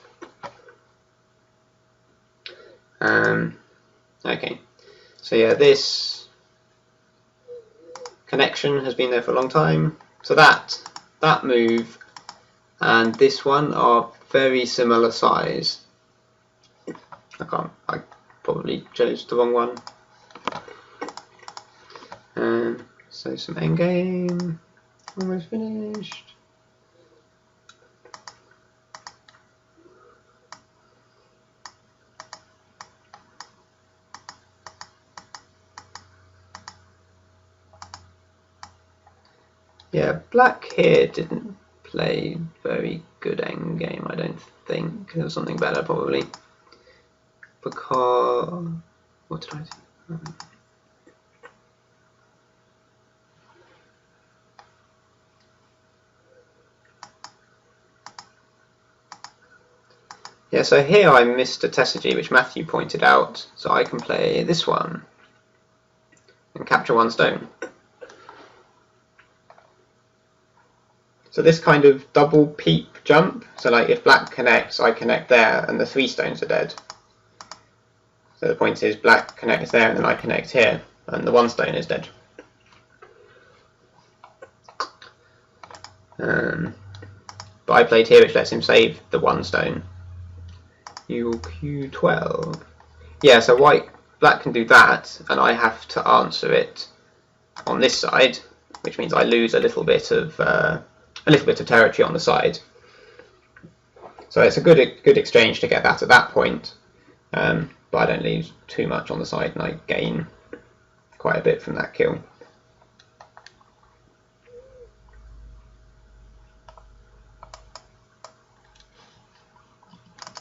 Okay, so yeah, this connection has been there for a long time. So that move and this one are very similar size. I probably chose the wrong one. So some endgame, almost finished. Yeah, black here didn't play very good endgame, I don't think. There was something better probably. Because, what did I do? Yeah, so here I missed a Tesagy, which Matthew pointed out, so I can play this one and capture 1 stone. So this kind of double peep jump, so like if black connects, I connect there, and the 3 stones are dead. So the point is black connects there, and then I connect here, and the 1 stone is dead. But I played here, which lets him save the 1 stone. Q12. Yeah, so black can do that, and I have to answer it on this side, which means I lose a little bit of territory on the side. So it's a good exchange to get that at that point, but I don't lose too much on the side, and I gain quite a bit from that kill.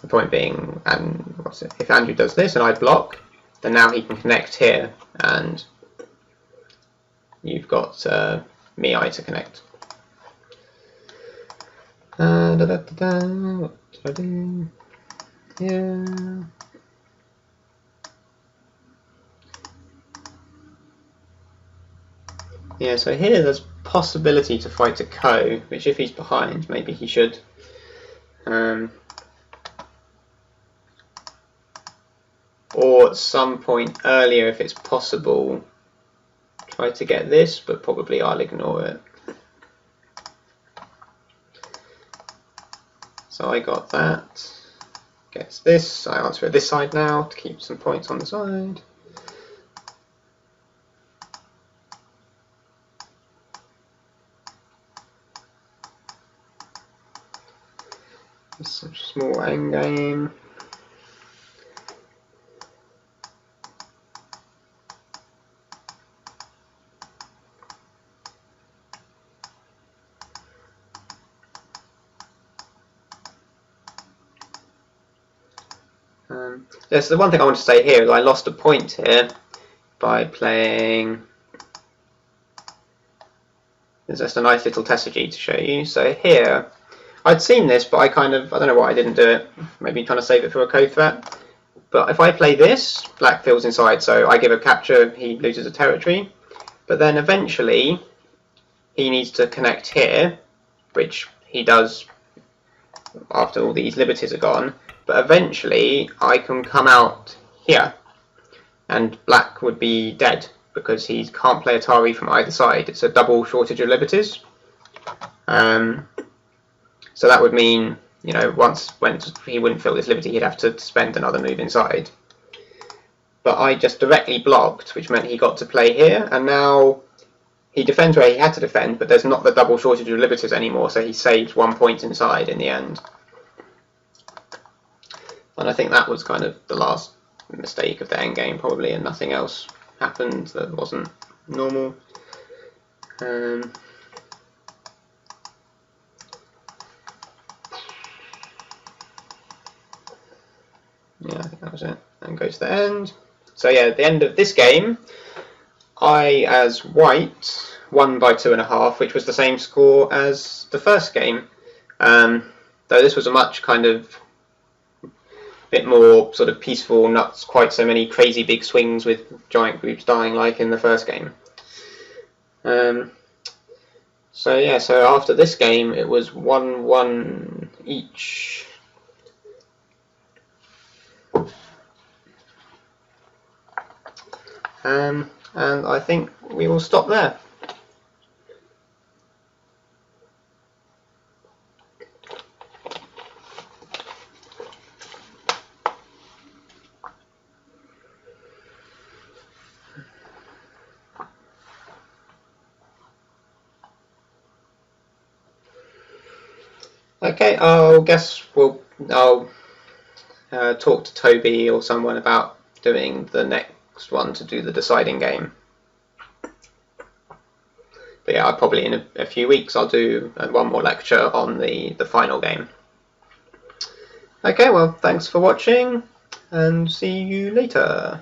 The point being, if Andrew does this and I block, then now he can connect here, and you've got Mi to connect. da, da, da, da. What did I do? Yeah. Yeah, so here there's possibility to fight a Ko, which if he's behind, maybe he should. Or at some point earlier, if it's possible, try to get this, but probably I'll ignore it. So I got that. Gets this. I answer at this side now to keep some points on the side. Some small endgame. Yes, the one thing I want to say here is I lost a point here by playing. There's just a nice little Tesseragy to show you. So here, I'd seen this, but I don't know why I didn't do it. Maybe trying to save it for a code threat. But if I play this, black fills inside, so I give a capture, he loses a territory. But then eventually, he needs to connect here, which he does after all these liberties are gone. But eventually, I can come out here, and black would be dead, because he can't play Atari from either side. It's a double shortage of liberties. So that would mean, you know, when he wouldn't fill this liberty, he'd have to spend another move inside. But I just directly blocked, which meant he got to play here, and now he defends where he had to defend, but there's not the double shortage of liberties anymore, so he saved 1 point inside in the end. And I think that was kind of the last mistake of the endgame, probably, and nothing else happened that wasn't normal. Yeah, I think that was it. And go to the end. So yeah, at the end of this game, I, as white, won by 2.5, which was the same score as the first game. Though this was a much kind of bit more sort of peaceful, not quite so many crazy big swings with giant groups dying like in the first game. So yeah, so after this game it was 1-1 each. And I think we will stop there. Okay, I'll talk to Toby or someone about doing the next one to do the deciding game. But yeah, probably in a few weeks I'll do one more lecture on the final game. Okay, well, thanks for watching, and see you later.